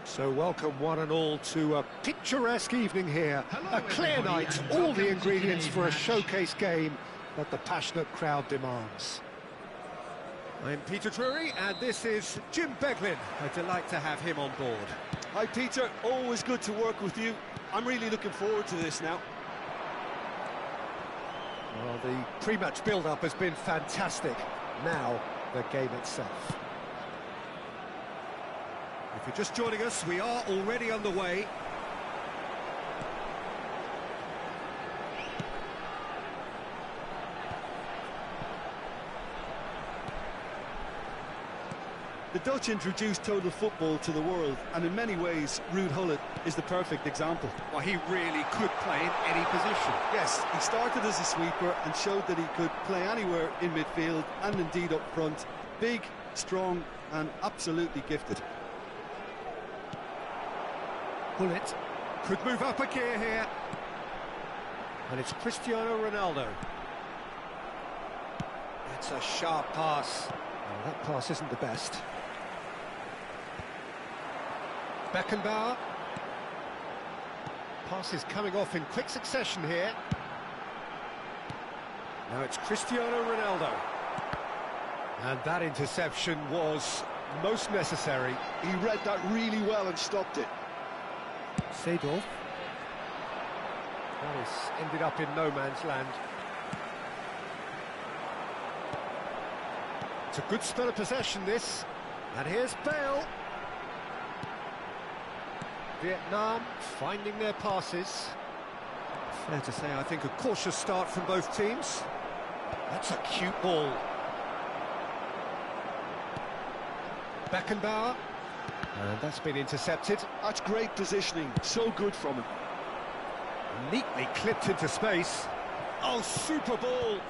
So welcome one and all to a picturesque evening here. A clear night, all the ingredients for a showcase game that the passionate crowd demands. I'm Peter Drury and this is Jim Beglin. A delight to have him on board. Hi Peter, always good to work with you. I'm really looking forward to this now. Well, the pre-match build-up has been fantastic. Now, the game itself. If you're just joining us, we are already underway. The Dutch introduced total football to the world, and in many ways, Ruud Gullit is the perfect example. Well, he really could play in any position. Yes, he started as a sweeper and showed that he could play anywhere in midfield and indeed up front. Big, strong and absolutely gifted. Gullit could move up a gear here. And it's Cristiano Ronaldo. It's a sharp pass. Oh, that pass isn't the best. Beckenbauer. Pass is coming off in quick succession here. Now it's Cristiano Ronaldo. And that interception was most necessary. He read that really well and stopped it. Seedorf. That has ended up in no man's land. It's a good spell of possession, this. And here's Bale. Vietnam finding their passes. Fair to say, I think, a cautious start from both teams. That's a cute ball. Beckenbauer. And that's been intercepted. That's great positioning, so good from him. Neatly clipped into space. Oh, super ball!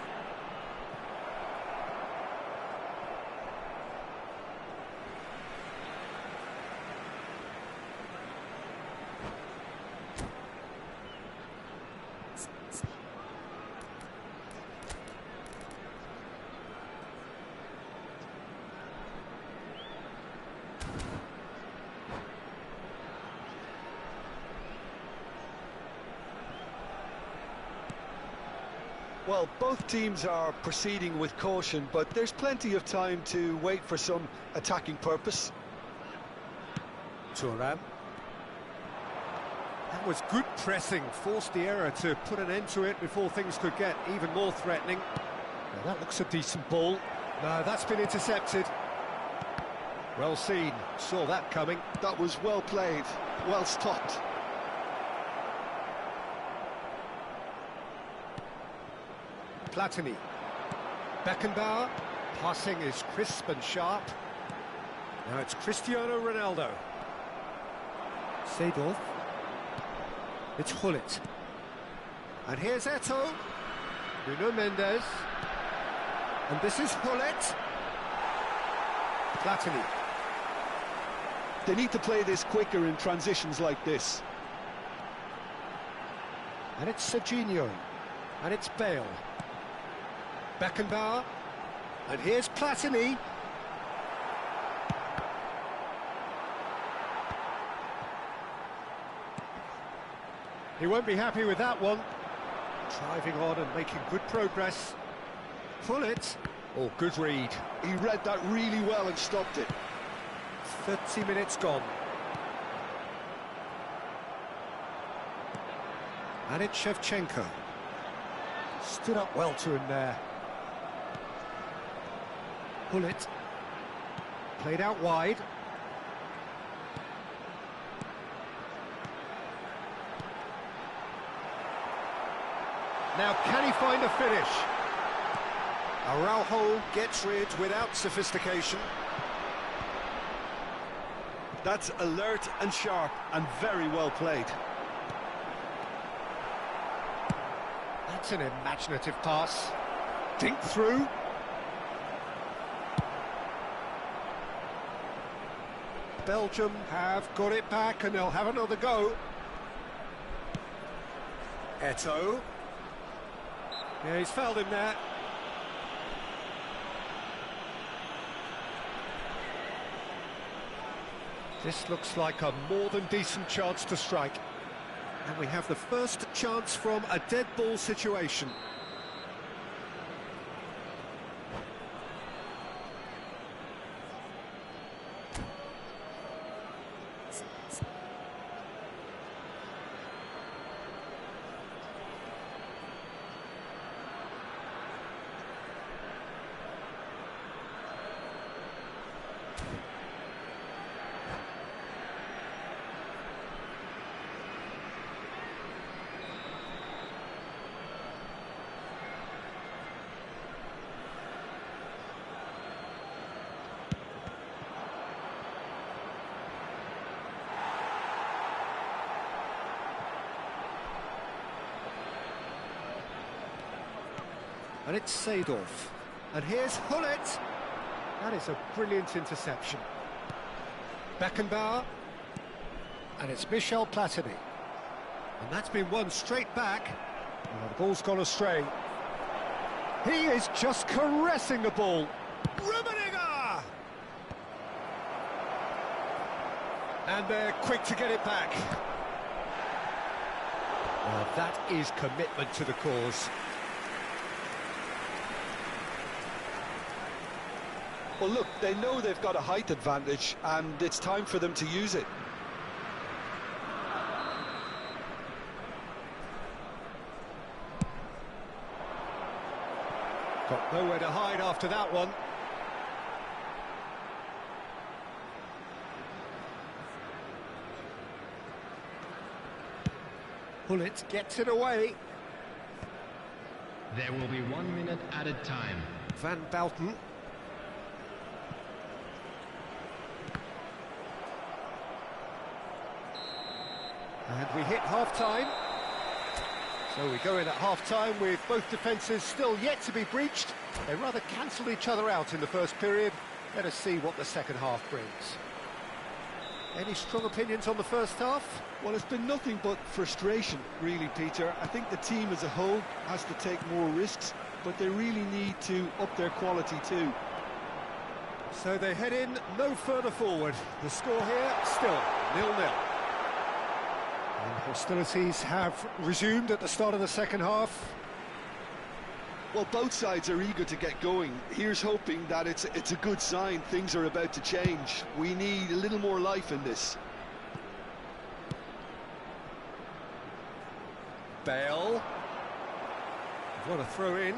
Well, both teams are proceeding with caution, but there's plenty of time to wait for some attacking purpose. Thuram. That was good pressing, forced the error to put an end to it before things could get even more threatening. Now that looks a decent ball. No, that's been intercepted. Well seen, saw that coming. That was well played, well stopped. Platini. Beckenbauer. Passing is crisp and sharp. Now it's Cristiano Ronaldo. Seedorf. It's Gullit. And here's Eto'o. Nuno Mendes. And this is Gullit. Platini. They need to play this quicker in transitions like this. And it's Serginho. And it's Bale. Beckenbauer, and here's Platini. He won't be happy with that one. Driving on and making good progress. Gullit. Oh, good read. He read that really well and stopped it. 30 minutes gone. And it's Shevchenko. Stood up well to him there. Gullit. Played out wide. Now, can he find a finish? Araujo gets rid without sophistication. That's alert and sharp and very well played. That's an imaginative pass. Dink through. Belgium have got it back and they'll have another go. Eto'o. Yeah, he's fouled him there. This looks like a more than decent chance to strike. And we have the first chance from a dead ball situation. And it's Seedorf. And here's Hullet. That is a brilliant interception. Beckenbauer. And it's Michel Platini. And that's been won straight back. Oh, the ball's gone astray. He is just caressing the ball. Rummenigge! And they're quick to get it back. Well, that is commitment to the cause. Well, look, they know they've got a height advantage, and it's time for them to use it. Got nowhere to hide after that one. Hullet gets it away. There will be 1 minute added time. Van Bouten. And we hit half-time. So we go in at half-time with both defences still yet to be breached. They rather cancelled each other out in the first period. Let us see what the second half brings. Any strong opinions on the first half? Well, it's been nothing but frustration, really, Peter. I think the team as a whole has to take more risks, but they really need to up their quality too. So they head in no further forward. The score here, still 0-0. And hostilities have resumed at the start of the second half. Well, both sides are eager to get going. Here's hoping that it's a good sign. Things are about to change. We need a little more life in this. Bale. What a throw in.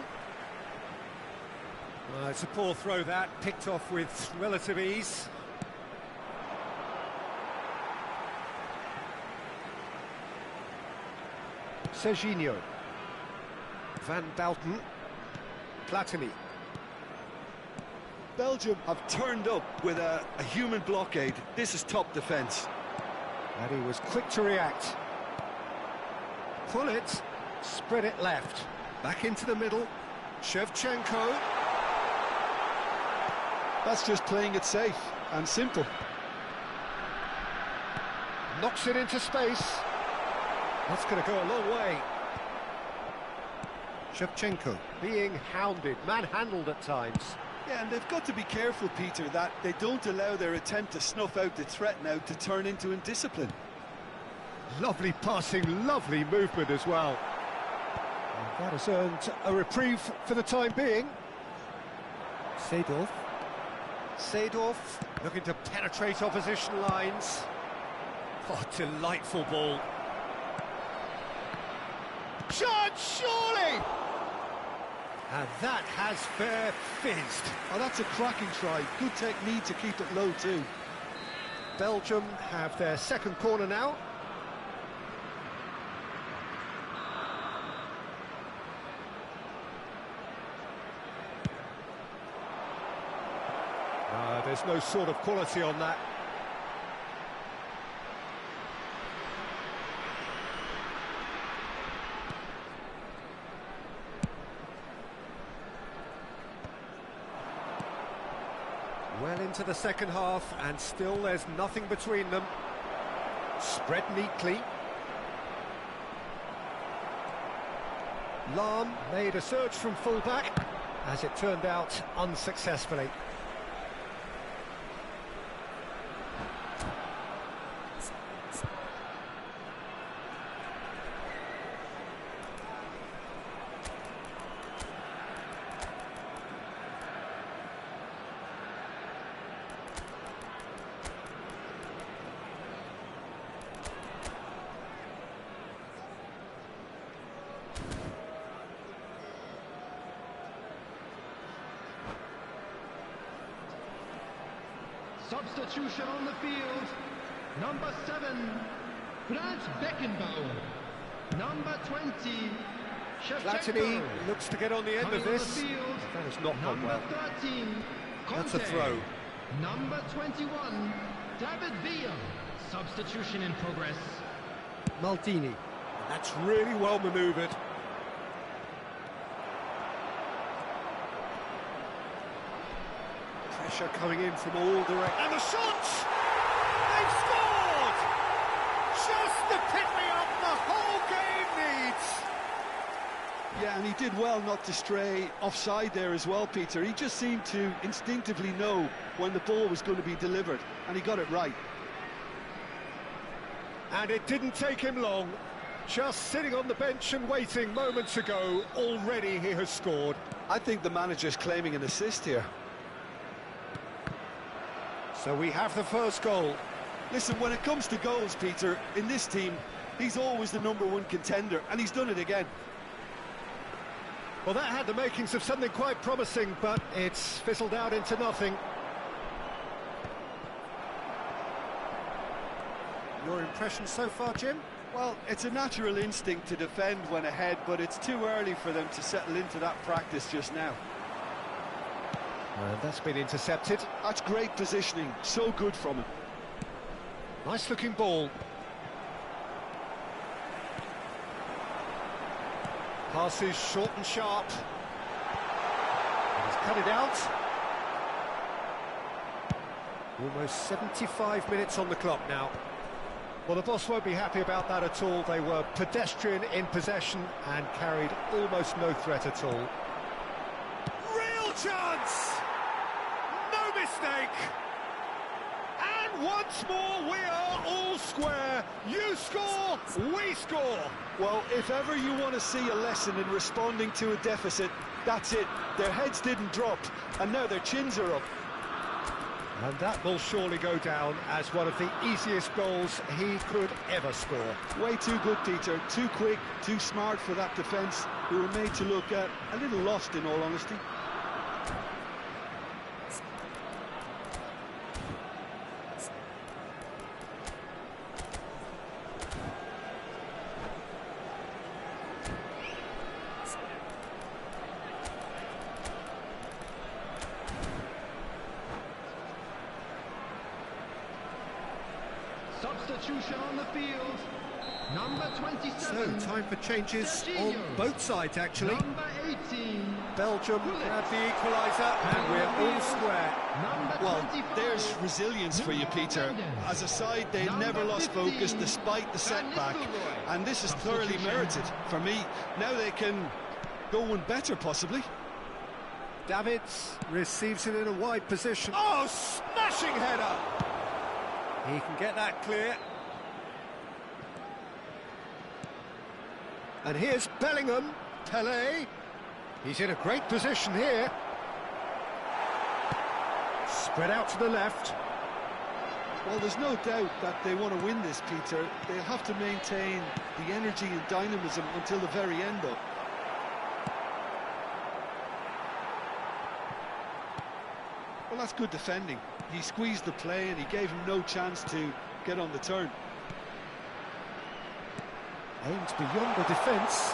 It's a poor throw that, picked off with relative ease. Serginho. Van Bouten. Platini. Belgium have turned up with a human blockade. This is top defence. And he was quick to react. Pull it, spread it left. Back into the middle. Shevchenko. That's just playing it safe and simple. Knocks it into space. That's going to go a long way. Shevchenko being hounded, manhandled at times. Yeah, and they've got to be careful, Peter, that they don't allow their attempt to snuff out the threat now to turn into indiscipline. Lovely passing, lovely movement as well. And that has earned a reprieve for the time being. Seedorf. Seedorf looking to penetrate opposition lines. Oh, delightful ball. Shot, surely! And that has fair fizzed. Oh, that's a cracking try. Good technique to keep it low too. Belgium have their second corner now. There's no sort of quality on that. Well into the second half, and still there's nothing between them. Spread neatly. Lahm made a surge from full-back, as it turned out Substitution on the field. Number 7, Franz Beckenbauer. Number 20, Platini looks to get on the end of this. That has not gone well. Number 13, That's a throw. Number 21, David Villa. Substitution in progress. Maldini. That's really well manoeuvred. Pressure coming in from all directions. And the shots! They've scored! Just the pick-me-up the whole game needs. Yeah, and he did well not to stray offside there as well, Peter. He just seemed to instinctively know when the ball was going to be delivered, and he got it right. And it didn't take him long. Just sitting on the bench and waiting moments ago, already he has scored. I think the manager's claiming an assist here. So we have the first goal. Listen, when it comes to goals, Peter, in this team, he's always the #1 contender, and he's done it again. Well, that had the makings of something quite promising, but it's fizzled out into nothing. Your impression so far, Jim? Well, it's a natural instinct to defend when ahead, but it's too early for them to settle into that practice just now. And that's been intercepted. That's great positioning, so good from him. Nice looking ball. Passes short and sharp. And he's cut it out. Almost 75 minutes on the clock now. Well, the boss won't be happy about that at all. They were pedestrian in possession and carried almost no threat at all. Real chance! No mistake! And once more we are all square. You score, we score. Well, if ever you want to see a lesson in responding to a deficit, that's it. Their heads didn't drop, and now their chins are up. And that will surely go down as one of the easiest goals he could ever score. Way too good, Peter. Too quick, too smart for that defence, who were made to look a little lost, in all honesty. Substitution on the field. Number 27. So, time for changes Serginho. on both sides, actually. Number 18. Belgium have the equaliser, and we're all square. Number Well, 25. there's resilience for you, Peter. As a side, they never lost focus despite the setback, and this is thoroughly merited for me. Now they can go one better, possibly. Davids receives it in a wide position. Oh, smashing header! He can get that clear. And here's Bellingham, Pelé. He's in a great position here. Spread out to the left. Well, there's no doubt that they want to win this, Peter. They'll have to maintain the energy and dynamism until the very end, though. Well, that's good defending. He squeezed the play and he gave him no chance to get on the turn. Aims beyond the defence.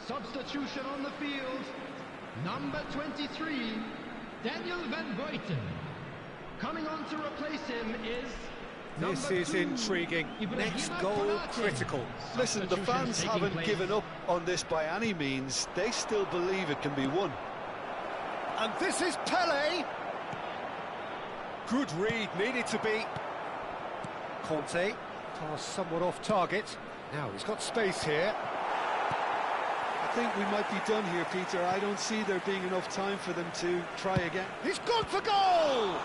Substitution on the field. Number 23, Daniel Van Buiten. Coming on to replace him is This number is 2, intriguing. Ibrahima Next goal Konate. critical. Listen, the Substitution fans taking haven't place. given up on this by any means. They still believe it can be won. And this is Pelé. Good read, needed to be. Conte, pass somewhat off target. Now he's got space here. think we might be done here, Peter. I don't see there being enough time for them to try again. He's gone for goal!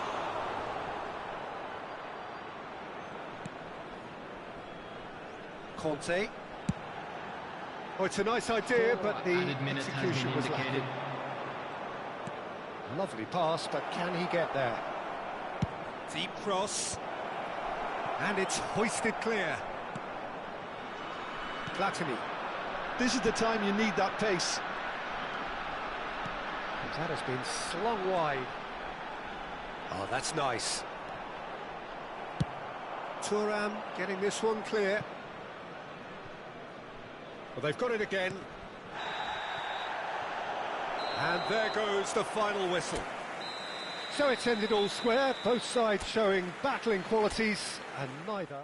Conte. Oh, it's a nice idea, but the execution was lacking. Lovely pass, but can he get there? Deep cross. And it's hoisted clear. Platini. This is the time you need that pace. That has been slung wide. Oh, that's nice. Thuram getting this one clear. Well, they've got it again. And there goes the final whistle. So it's ended all square, both sides showing battling qualities, and neither...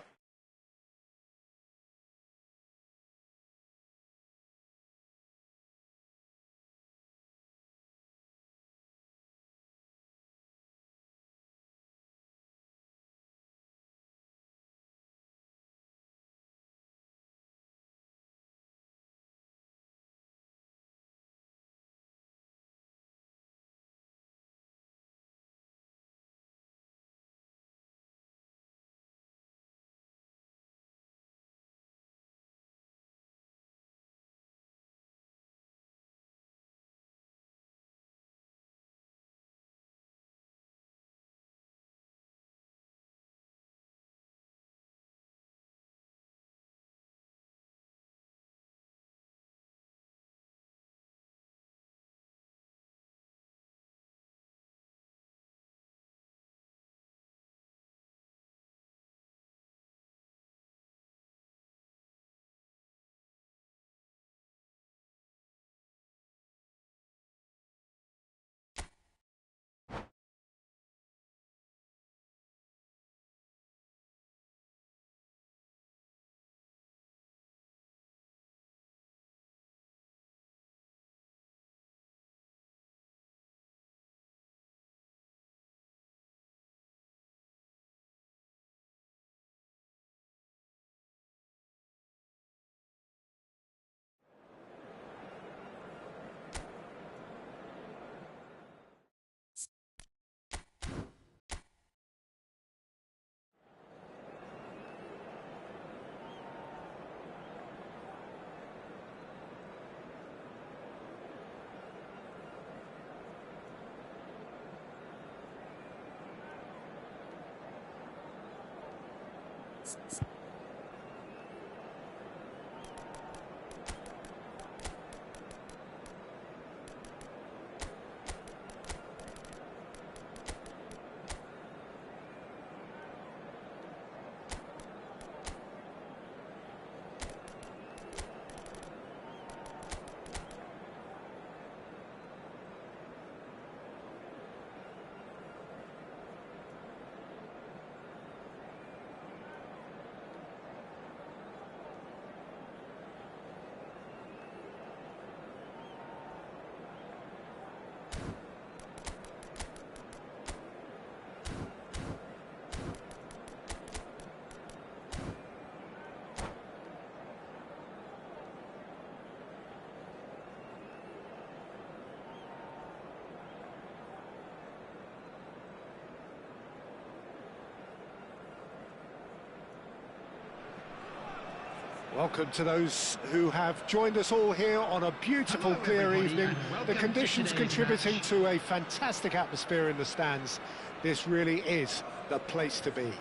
Welcome to those who have joined us all here on a beautiful, clear evening. The conditions contributing to a fantastic atmosphere in the stands. This really is the place to be.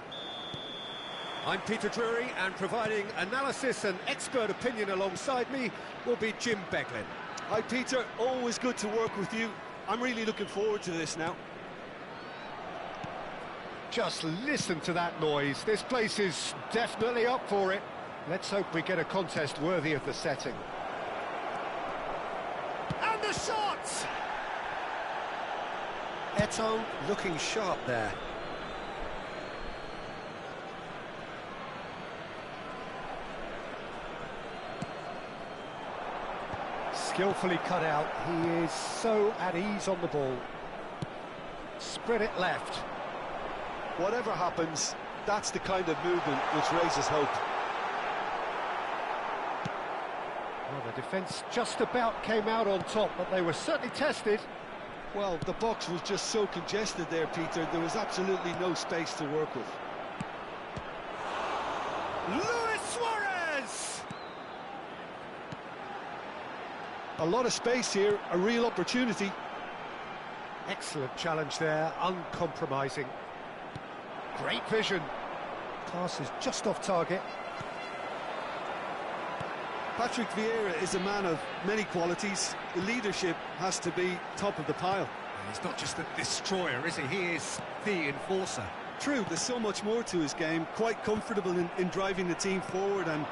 I'm Peter Drury, and providing analysis and expert opinion alongside me will be Jim Beglin. Hi, Peter. Always good to work with you. I'm really looking forward to this now. Just listen to that noise. This place is definitely up for it. Let's hope we get a contest worthy of the setting. And the shot! Eto'o looking sharp there. Skillfully cut out. He is so at ease on the ball. Spread it left. Whatever happens, that's the kind of movement which raises hope. Well, the defence just about came out on top, but they were certainly tested. Well, the box was just so congested there, Peter. There was absolutely no space to work with. Luis Suarez! A lot of space here, a real opportunity. Excellent challenge there, uncompromising. Great vision. Pass is just off target. Patrick Vieira is a man of many qualities. The leadership has to be top of the pile. He's not just a destroyer, is he? He is the enforcer. True, there's so much more to his game. Quite comfortable in driving the team forward, and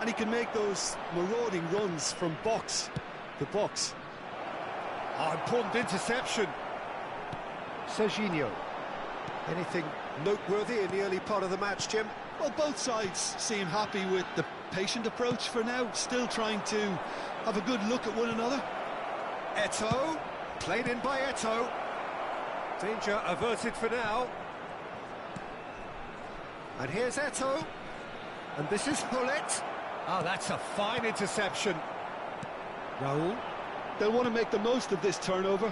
he can make those marauding runs from box to box. Oh, important interception. Serginho. Anything noteworthy in the early part of the match, Jim? Well, both sides seem happy with the patient approach for now, still trying to have a good look at one another. Eto'o, played in by Eto'o. Danger averted for now. And here's Eto'o. And this is Hullet. Oh, that's a fine interception. Raul. They'll want to make the most of this turnover.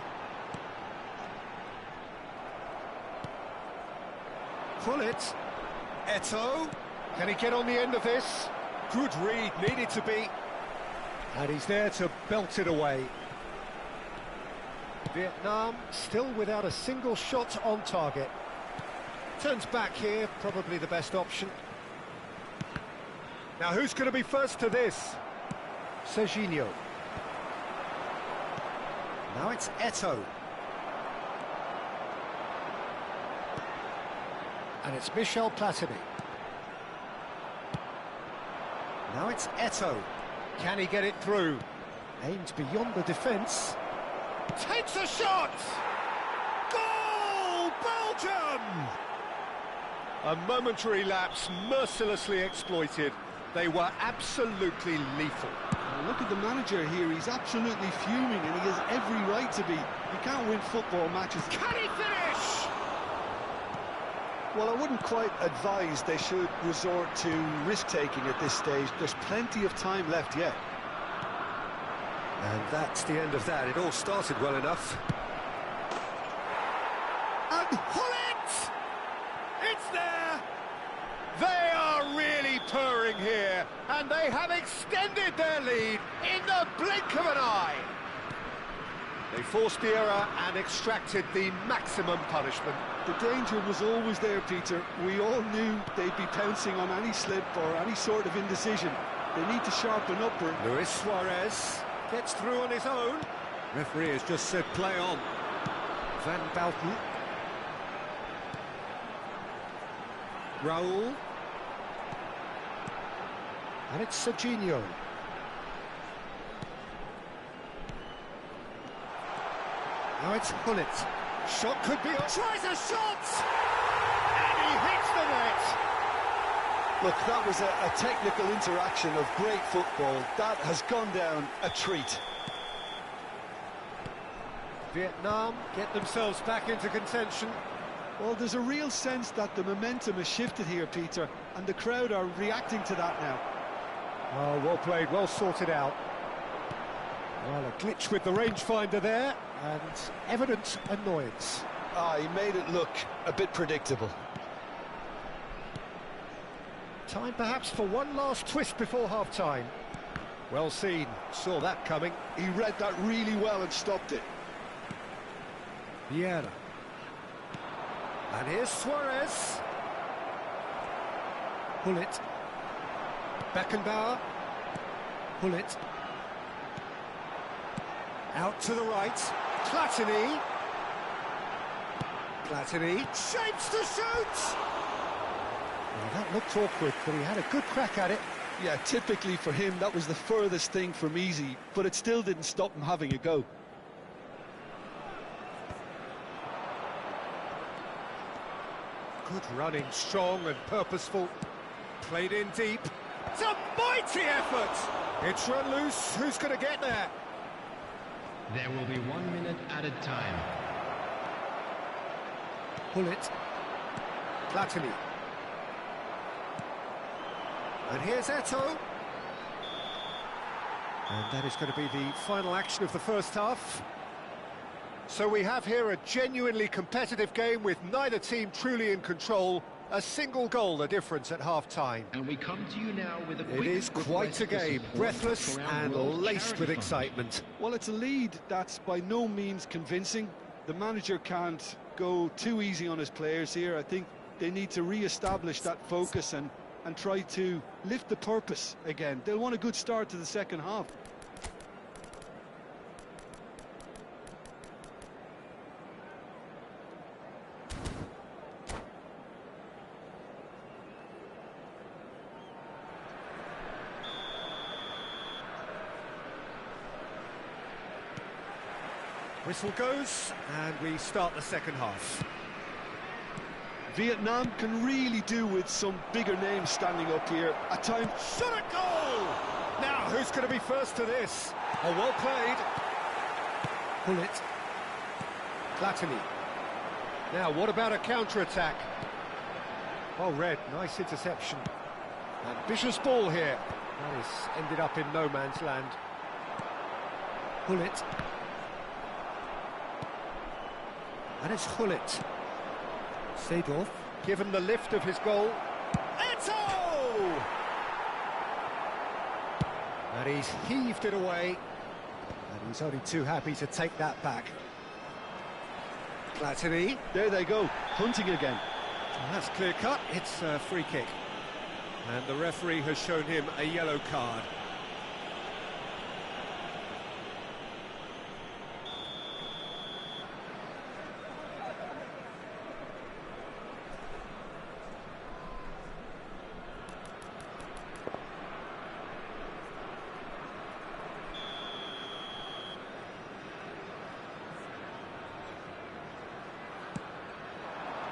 Hullet. Eto'o. Can he get on the end of this? Good read, needed to be. And he's there to belt it away. Vietnam still without a single shot on target. Turns back here, probably the best option. Now who's going to be first to this? Serginho. Now it's Eto'o. And it's Michel Platini. Now it's Eto'o. Can he get it through? Aims beyond the defence. Takes a shot! Goal! Belgium! A momentary lapse mercilessly exploited. They were absolutely lethal. Look at the manager here, he's absolutely fuming and he has every right to be. You can't win football matches. Can he finish? Well, I wouldn't quite advise they should resort to risk-taking at this stage. There's plenty of time left yet. And that's the end of that. It all started well enough. And Hullet! It's there! They are really purring here, and they have extended their lead in the blink of an eye. They forced the error and extracted the maximum punishment. The danger was always there, Peter. We all knew they'd be pouncing on any slip or any sort of indecision. They need to sharpen up. Luis Suarez gets through on his own. Referee has just said play on. Van Bouten. Raul. And it's Serginho. Now it's Hullet. Shot could be on. Tries a shot! And he hits the net! Look, that was a technical interaction of great football. That has gone down a treat. Vietnam get themselves back into contention. Well, there's a real sense that the momentum has shifted here, Peter, and the crowd are reacting to that now. Oh, well played, well sorted out. Well, a glitch with the rangefinder there, and evident annoyance. He made it look a bit predictable. Time perhaps for one last twist before half-time. Well seen, saw that coming. He read that really well and stopped it. Vieira. And here's Suarez. Hullet. Beckenbauer. Hullet. Out to the right. Platini. Platini shapes to shoot! Well, that looked awkward, but he had a good crack at it. Yeah, typically for him, that was the furthest thing from easy, but it still didn't stop him having a go. Good running, strong and purposeful. Played in deep. It's a mighty effort! It's run loose. Who's going to get there? There will be 1 minute added time. Hullet. Platini. And here's Eto'o. And that is going to be the final action of the first half. So we have here a genuinely competitive game with neither team truly in control. A single goal the difference at half-time. And we come to you now with a quick It is quite a game, breathless and laced with excitement. Well, it's a lead that's by no means convincing. The manager can't go too easy on his players here. I think they need to re-establish that focus and try to lift the purpose again. They'll want a good start to the second half. Whistle goes, and we start the second half. Vietnam can really do with some bigger names standing up here. At times, shot a goal! Now, who's going to be first to this? Oh, well played. Pull it. Platini. Now, what about a counter-attack? Well read, nice interception. Ambitious ball here. That is ended up in no man's land. Pull it. And it's Hullet. Seedorf, given the lift of his goal. Eto! And he's heaved it away. And he's only too happy to take that back. Platini. There they go, hunting again. And that's clear cut, it's a free kick. And the referee has shown him a yellow card.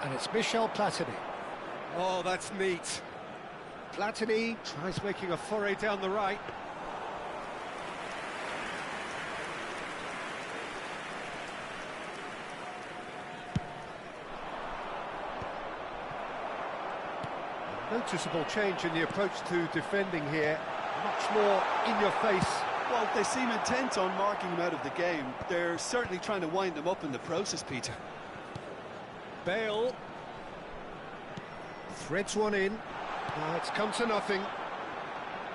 And it's Michel Platini. Oh, that's neat. Platini tries making a foray down the right. Noticeable change in the approach to defending here. Much more in your face. Well, they seem intent on marking him out of the game. They're certainly trying to wind him up in the process, Peter. Bale threads one in. Now it's come to nothing,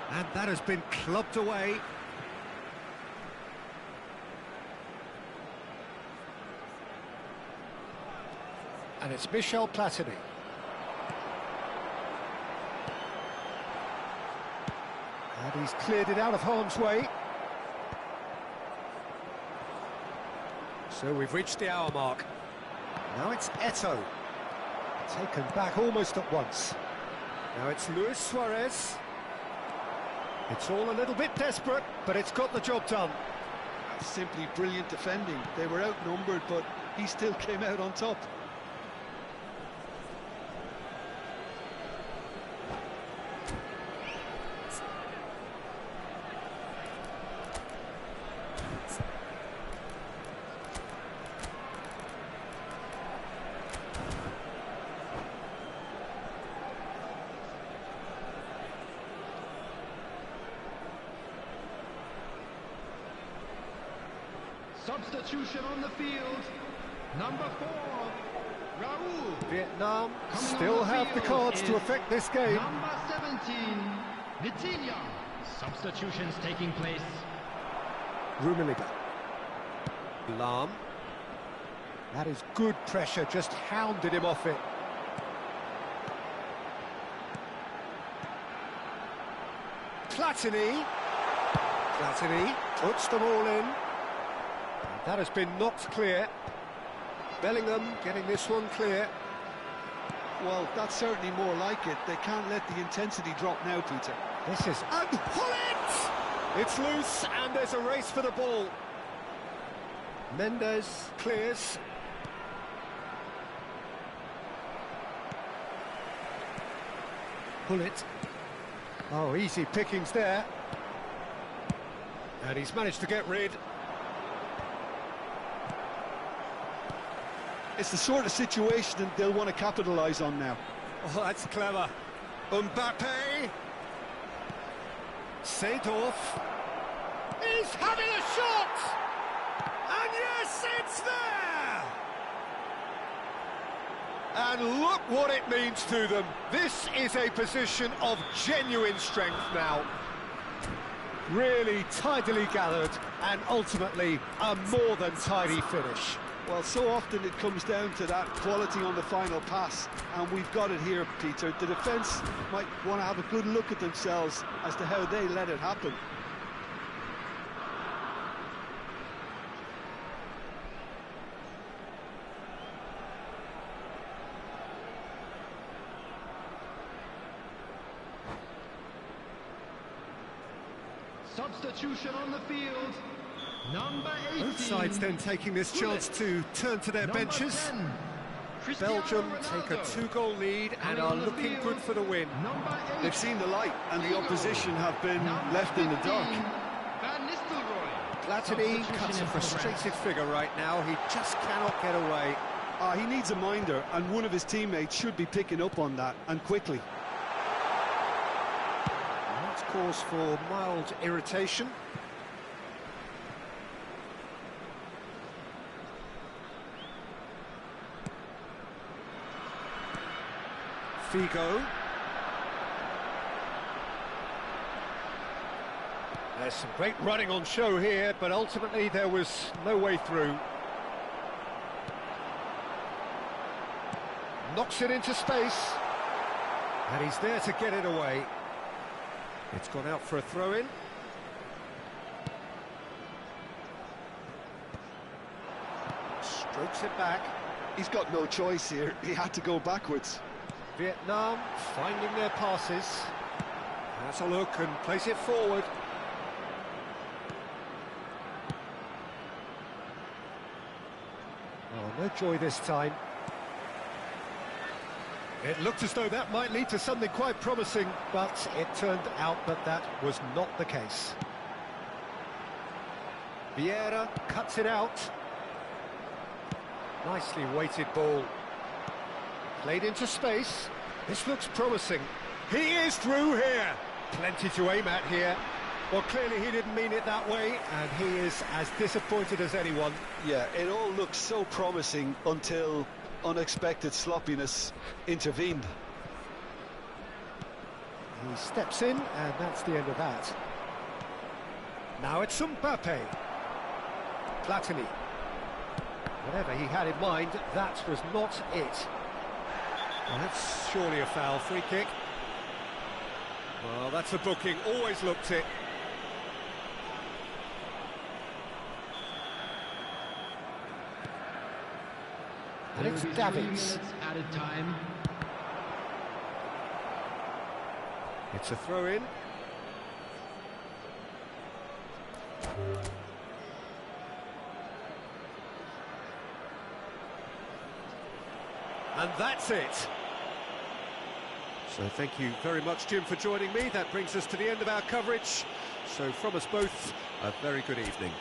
and that has been clubbed away. And it's Michel Platini. And he's cleared it out of harm's way. So we've reached the hour mark. Now it's Eto, taken back almost at once. Now it's Luis Suarez. It's all a little bit desperate, but it's got the job done. Simply brilliant defending. They were outnumbered, but he still came out on top. Substitution on the field. Number 4, Raul. Vietnam still have the cards to affect this game. Number 17, Vitinha. Substitutions taking place. Rummenigge. Lahm. That is good pressure, just hounded him off it. Platini. Platini puts them all in. That has been knocked clear. Bellingham getting this one clear. Well, that's certainly more like it. They can't let the intensity drop now, Peter. This is... And pull it! It's loose, and there's a race for the ball. Mendes clears. Pull it. Oh, easy pickings there. And he's managed to get rid. It's the sort of situation that they'll want to capitalise on now. Oh, that's clever. Mbappe. Seedorf. He's having a shot! And yes, it's there! And look what it means to them. This is a position of genuine strength now. Really tidily gathered, and ultimately a more than tidy finish. Well, so often it comes down to that quality on the final pass, and we've got it here, Peter. The defence might want to have a good look at themselves as to how they let it happen. Substitution on the field. Number 18. Both sides then taking this chance to turn to their Number benches. 10, Belgium Cristiano take a Ronaldo. two-goal lead and are looking good for the win. Number 8. They've seen the light, and the opposition have been Number left in the 15, dark. Van Nistelrooy. Platini Substitution cuts a in for frustrated figure right now. He just cannot get away. He needs a minder, and one of his teammates should be picking up on that, and quickly. And that's cause for mild irritation. Figo. There's some great running on show here, but ultimately there was no way through. Knocks it into space. And he's there to get it away. It's gone out for a throw-in. Strokes it back. He's got no choice here. He had to go backwards. Vietnam finding their passes. Has a look and plays it forward. Oh, no joy this time. It looked as though that might lead to something quite promising, but it turned out that that was not the case. Vieira cuts it out. Nicely weighted ball. Played into space. This looks promising. He is through here. Plenty to aim at here. Well, clearly he didn't mean it that way, and he is as disappointed as anyone. Yeah, it all looks so promising until unexpected sloppiness intervened. He steps in, and that's the end of that. Now it's Mbappe. Platini. Whatever he had in mind, that was not it. Well, that's surely a foul. Free kick. Well, that's a booking. Always looked it. And it's Davids. Added time. It's a throw-in. And that's it. So thank you very much, Jim, for joining me. That brings us to the end of our coverage. So from us both, a very good evening.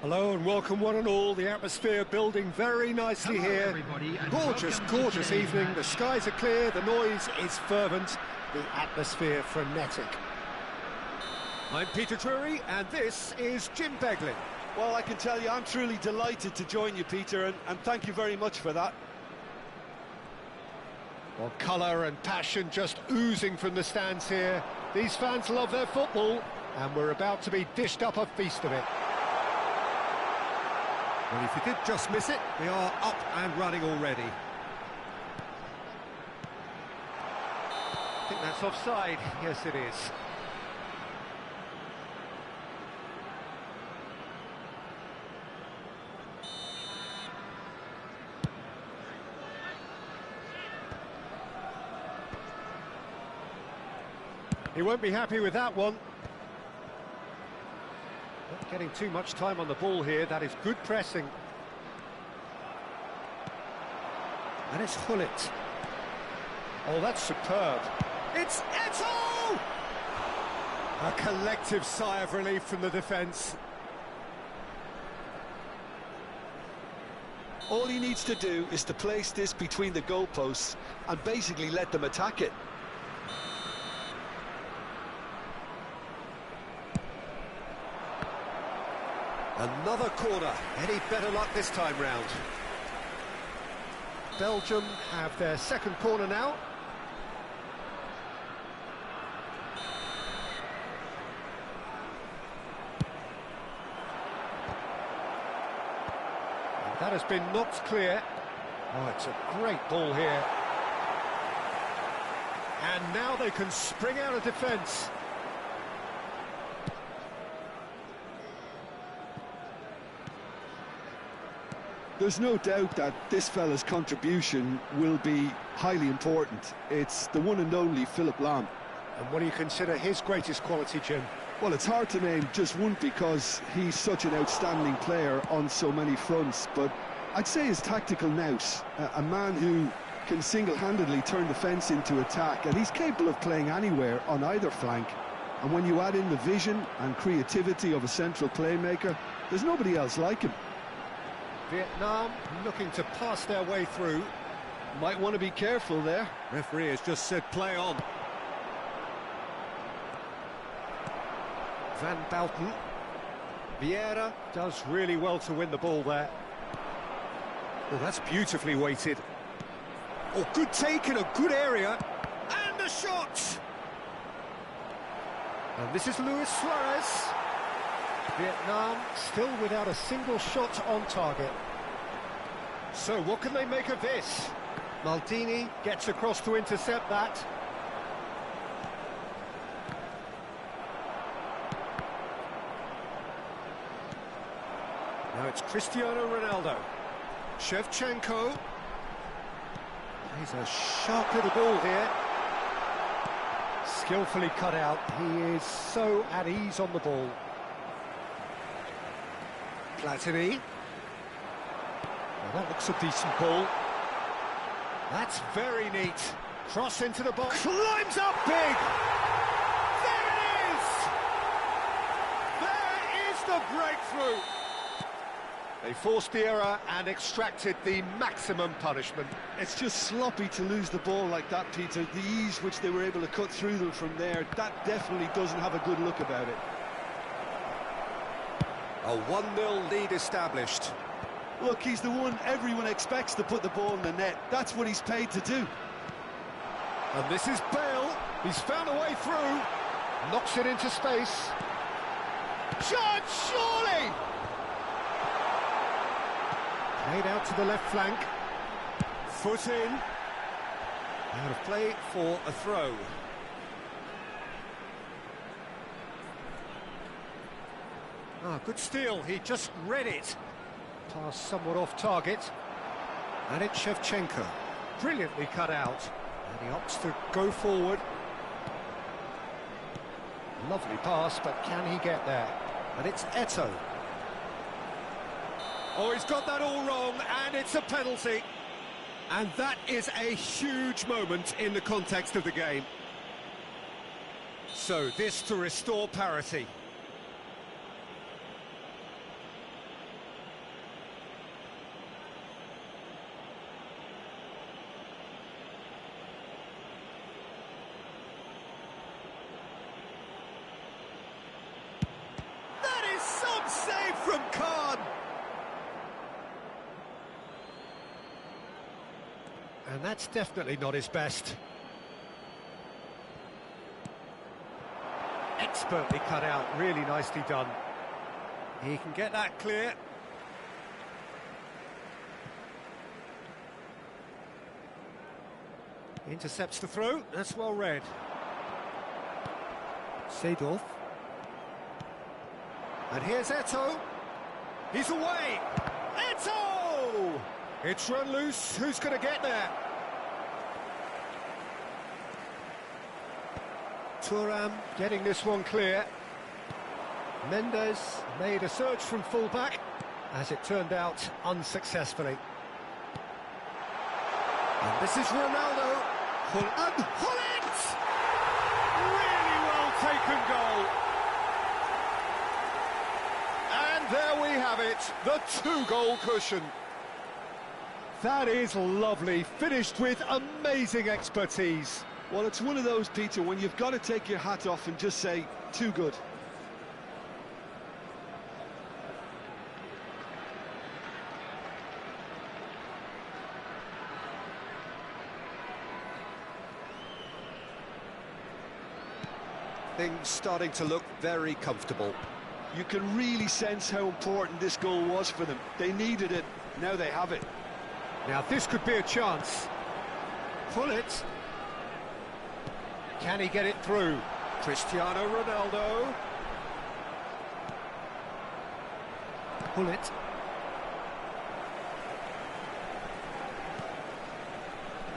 Hello and welcome one and all. The atmosphere building very nicely Hello, here. everybody, and Gorgeous, welcome to gorgeous today's evening. match. The skies are clear, the noise is fervent, the atmosphere frenetic. I'm Peter Drury and this is Jim Beglin. Well, I can tell you, I'm truly delighted to join you, Peter, and thank you very much for that. Well, colour and passion just oozing from the stands here. These fans love their football and we're about to be dished up a feast of it. Well, if you did just miss it, we are up and running already. I think that's offside. Yes, it is. He won't be happy with that one. Not getting too much time on the ball here. That is good pressing. And it's Hullet. Oh, that's superb. It's Eto'o! A collective sigh of relief from the defence. All he needs to do is to place this between the goalposts and basically let them attack it. Another corner. Any better luck this time round? Belgium have their second corner now. And that has been knocked clear. Oh, it's a great ball here. And now they can spring out of defence. There's no doubt that this fella's contribution will be highly important. It's the one and only Philipp Lahm. And what do you consider his greatest quality, Jim? Well, it's hard to name just one because he's such an outstanding player on so many fronts, but I'd say his tactical nous, a man who can single-handedly turn defence into attack, and he's capable of playing anywhere on either flank. And when you add in the vision and creativity of a central playmaker, there's nobody else like him. Vietnam looking to pass their way through. Might want to be careful there. Referee has just said play on. Van Bouten. Vieira does really well to win the ball there. Oh, that's beautifully weighted. Oh, good take in a good area. And a shot! And this is Luis Suarez. Vietnam still without a single shot on target. So what can they make of this? Maldini gets across to intercept that. Now it's Cristiano Ronaldo. Shevchenko. He's a sharp little ball here. Skillfully cut out. He is so at ease on the ball. Platini. Well, that looks a decent ball. That's very neat. Cross into the box. Climbs up big! There it is! There is the breakthrough! They forced the error and extracted the maximum punishment. It's just sloppy to lose the ball like that, Peter. The ease which they were able to cut through them from there, that definitely doesn't have a good look about it. A 1-0 lead established. Look, he's the one everyone expects to put the ball in the net. That's what he's paid to do. And this is Bale. He's found a way through. Knocks it into space. Shot, surely! Played out to the left flank. Foot in. Out of play for a throw. Ah, good steal. He just read it. Pass somewhat off target. And it's Shevchenko. Brilliantly cut out. And he opts to go forward. Lovely pass, but can he get there? And it's Eto'o. Oh, he's got that all wrong, and it's a penalty. And that is a huge moment in the context of the game. So, this to restore parity. And that's definitely not his best. Expertly cut out, really nicely done. He can get that clear. Intercepts the throw, that's well read. Seedorf. And here's Eto'o. He's away! Eto'o! It's run loose, who's going to get there? Thuram getting this one clear. Mendes made a surge from full-back, as it turned out, unsuccessfully. And this is Ronaldo. And Hullet! Really well taken goal. And there we have it, the 2-goal cushion. That is lovely, finished with amazing expertise. Well, it's one of those, Peter, when you've got to take your hat off and just say, too good. Things starting to look very comfortable. You can really sense how important this goal was for them. They needed it, now they have it. Now this could be a chance. Hullet. Can he get it through? Cristiano Ronaldo. Hullet.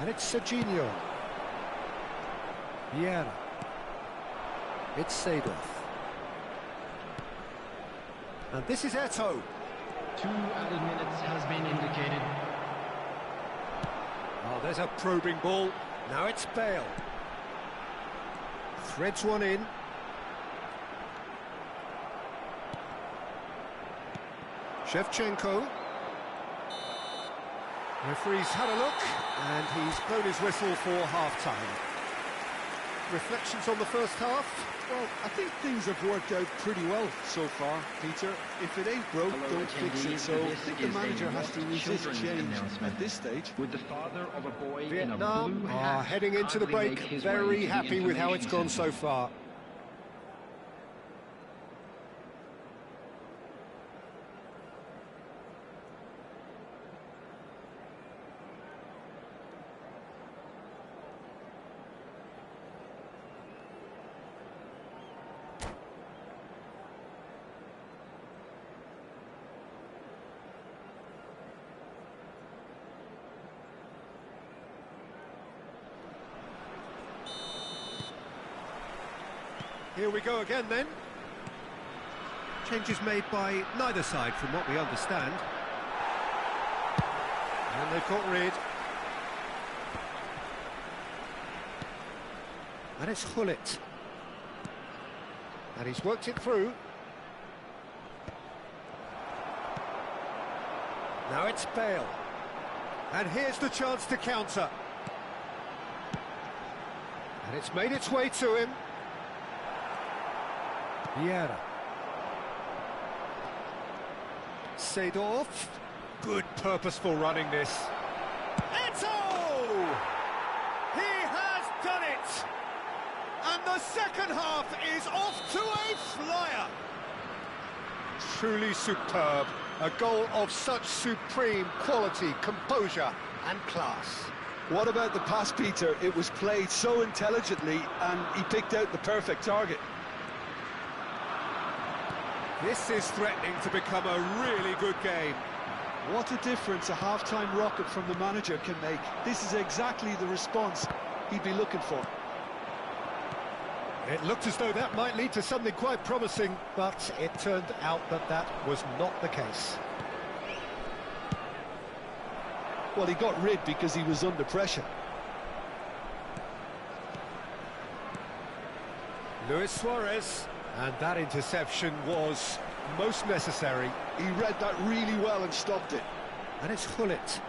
And it's Serginho. Vieira. It's Seedorf. And this is Eto'o. 2 added minutes has been indicated. Oh, there's a probing ball. Now it's Bale. Threads one in. Shevchenko. Referee's had a look, and he's blown his whistle for half-time. Reflections on the first half? Well, I think things have worked out pretty well so far, Peter. If it ain't broke, don't fix it. So I think the manager has to resist change at this stage. With the father of a boy Vietnam in a blue hat, heading into the break, very happy with how it's gone so far. Here we go again then. Changes made by neither side from what we understand. And they've got rid. And it's Hullet. And he's worked it through. Now it's Bale. And here's the chance to counter. And it's made its way to him. Vieira. Seedorf. Good purposeful running this. Eto'o! He has done it! And the second half is off to a flyer. Truly superb. A goal of such supreme quality, composure and class. What about the pass, Peter? It was played so intelligently and he picked out the perfect target. This is threatening to become a really good game. What a difference a half-time rocket from the manager can make. This is exactly the response he'd be looking for. It looked as though that might lead to something quite promising, but it turned out that that was not the case. Well, he got rid because he was under pressure. Luis Suarez. And that interception was most necessary. He read that really well and stopped it. And it's Hullet.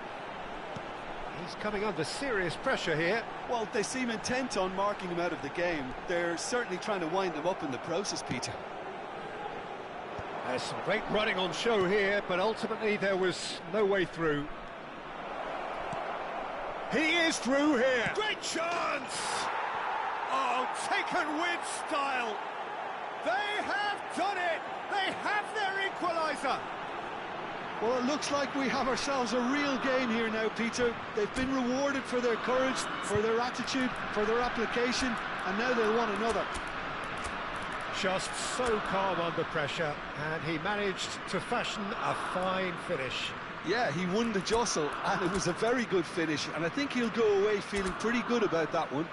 He's coming under serious pressure here. Well, they seem intent on marking him out of the game. They're certainly trying to wind him up in the process, Peter. There's some great running on show here, but ultimately there was no way through. He is through here. Great chance! Oh, taken with style. They have done it. They have their equaliser. Well, it looks like we have ourselves a real game here now, Peter. They've been rewarded for their courage, for their attitude, for their application, and now they'll want another. Just so calm under pressure, and he managed to fashion a fine finish. Yeah, he won the jostle, and it was a very good finish, and I think he'll go away feeling pretty good about that one.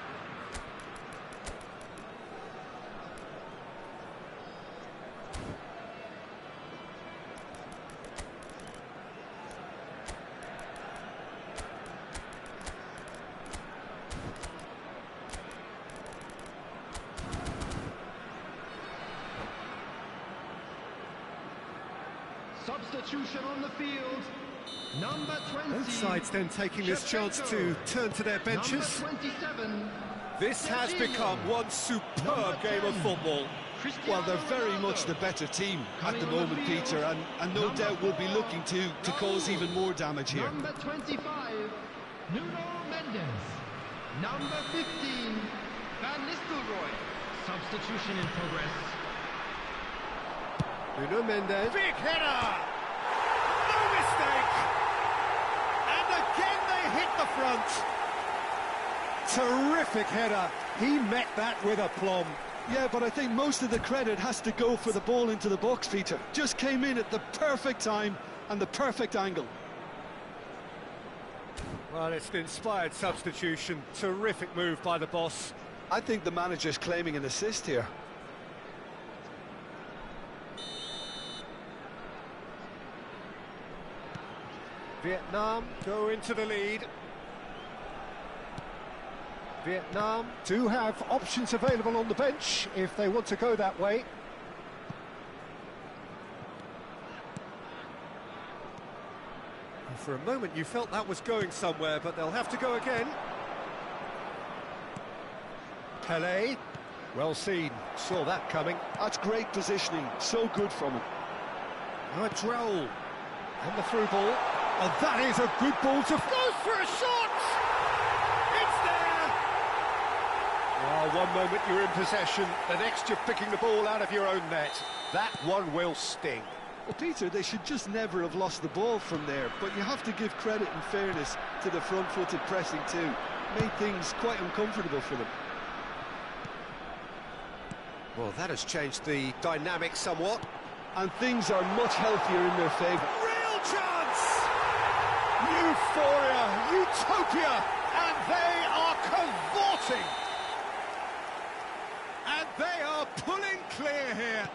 Substitution on the field. Number 20. Both sides then taking this chance to turn to their benches. Number 27. This has become one superb game of football. Well, they're very much the better team at the moment, Peter, and no doubt will be looking to cause even more damage here. Number 25, Nuno Mendes. Number 15, Van Nistelrooy. Substitution in progress. Nuno Mendes. Big header! No mistake! And again they hit the front. Terrific header. He met that with aplomb. Yeah, but I think most of the credit has to go for the ball into the box, Peter. Just came in at the perfect time and the perfect angle. Well, it's an inspired substitution. Terrific move by the boss. I think the manager's claiming an assist here. Vietnam go into the lead. Vietnam do have options available on the bench if they want to go that way. And for a moment you felt that was going somewhere, but they'll have to go again. Pelé, well seen, saw that coming. That's great positioning, so good from him. Droll, and the through ball. Oh, that is a good ball to... Goes for a shot! It's there! Oh, one moment you're in possession, the next you're picking the ball out of your own net. That one will sting. Well, Peter, they should just never have lost the ball from there, but you have to give credit and fairness to the front-footed pressing too. Made things quite uncomfortable for them. Well, that has changed the dynamic somewhat. And things are much healthier in their favour. Real chance! Euphoria, utopia, and they are cavorting. And they are pulling clear here.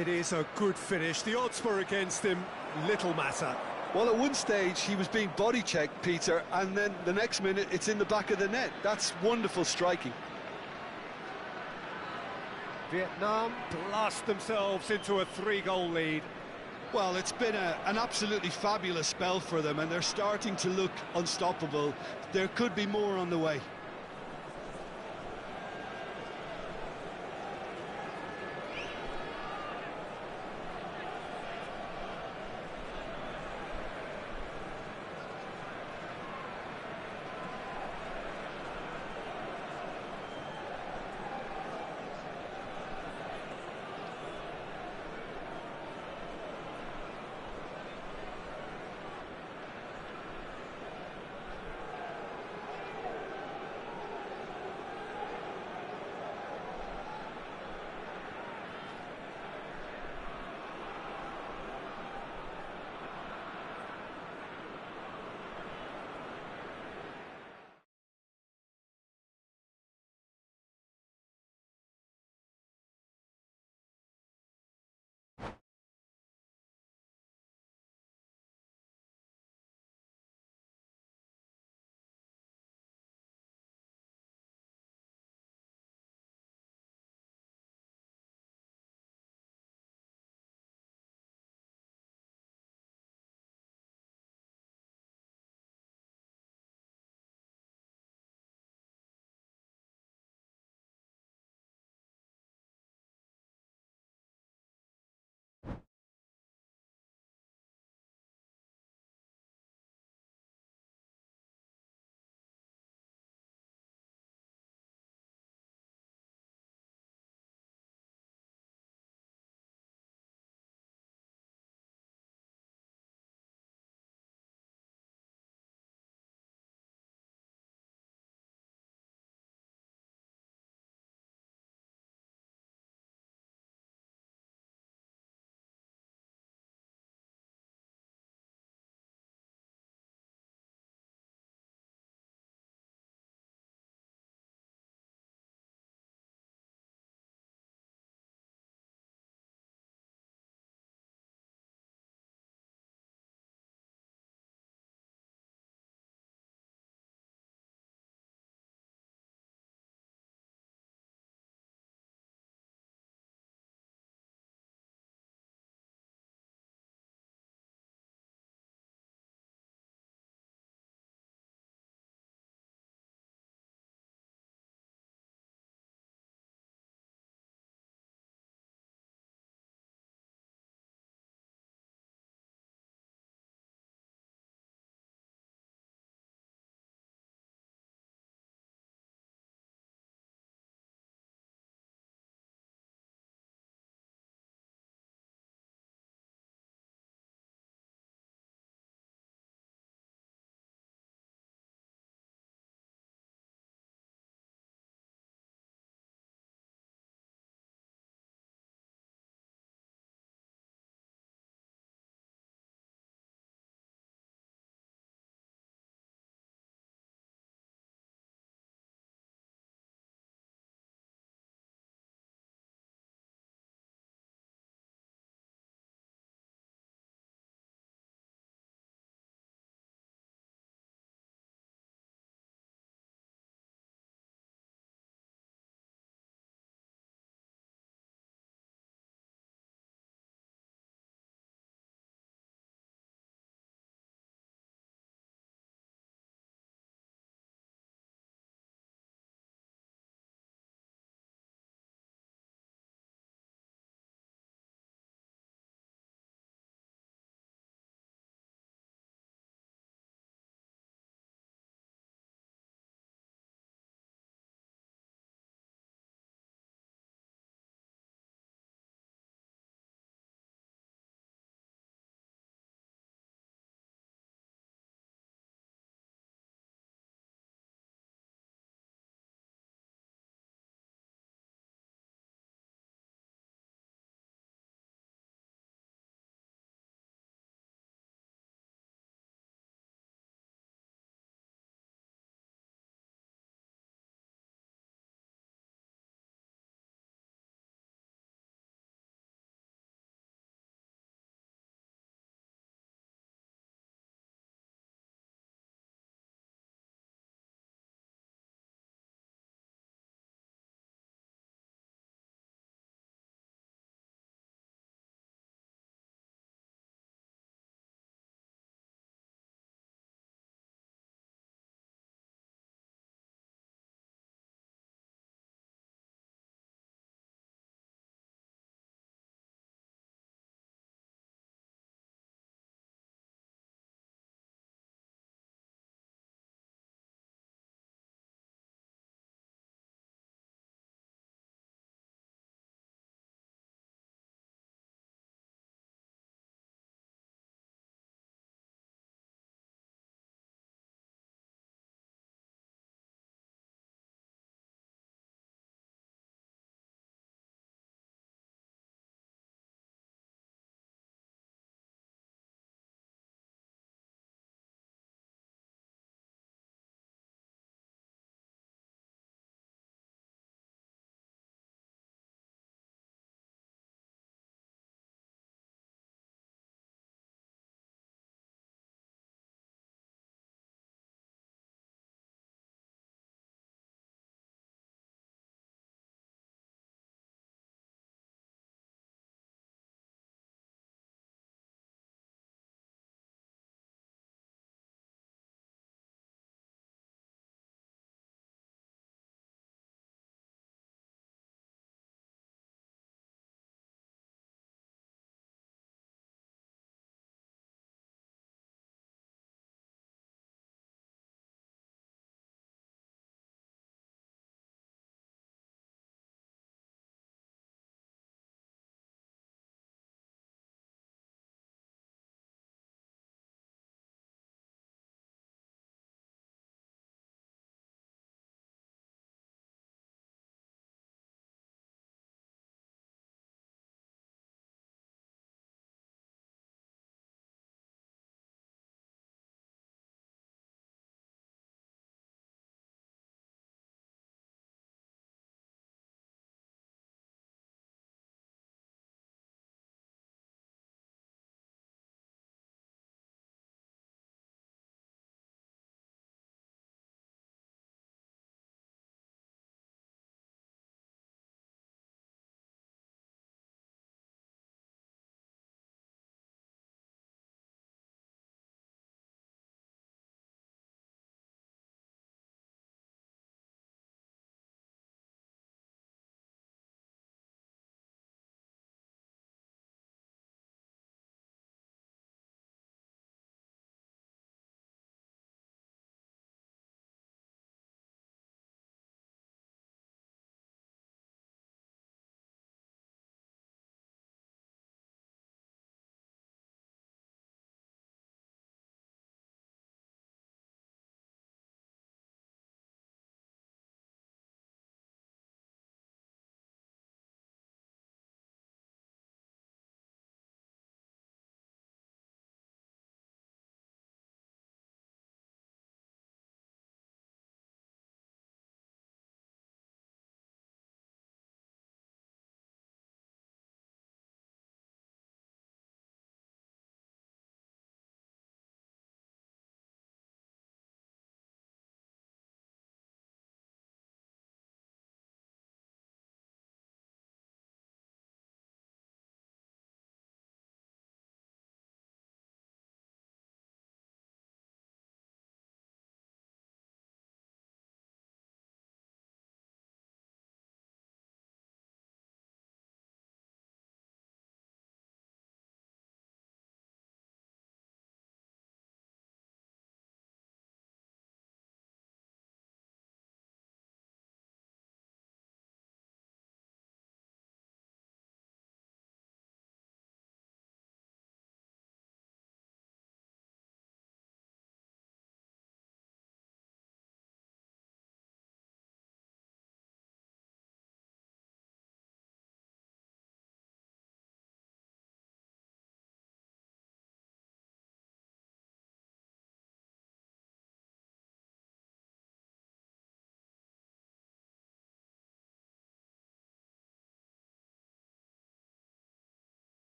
It is a good finish. The odds were against him. Little matter. Well, at one stage, he was being body-checked, Peter, and then the next minute, it's in the back of the net. That's wonderful striking. Vietnam blast themselves into a 3-goal lead. Well, it's been an absolutely fabulous spell for them, and they're starting to look unstoppable. There could be more on the way.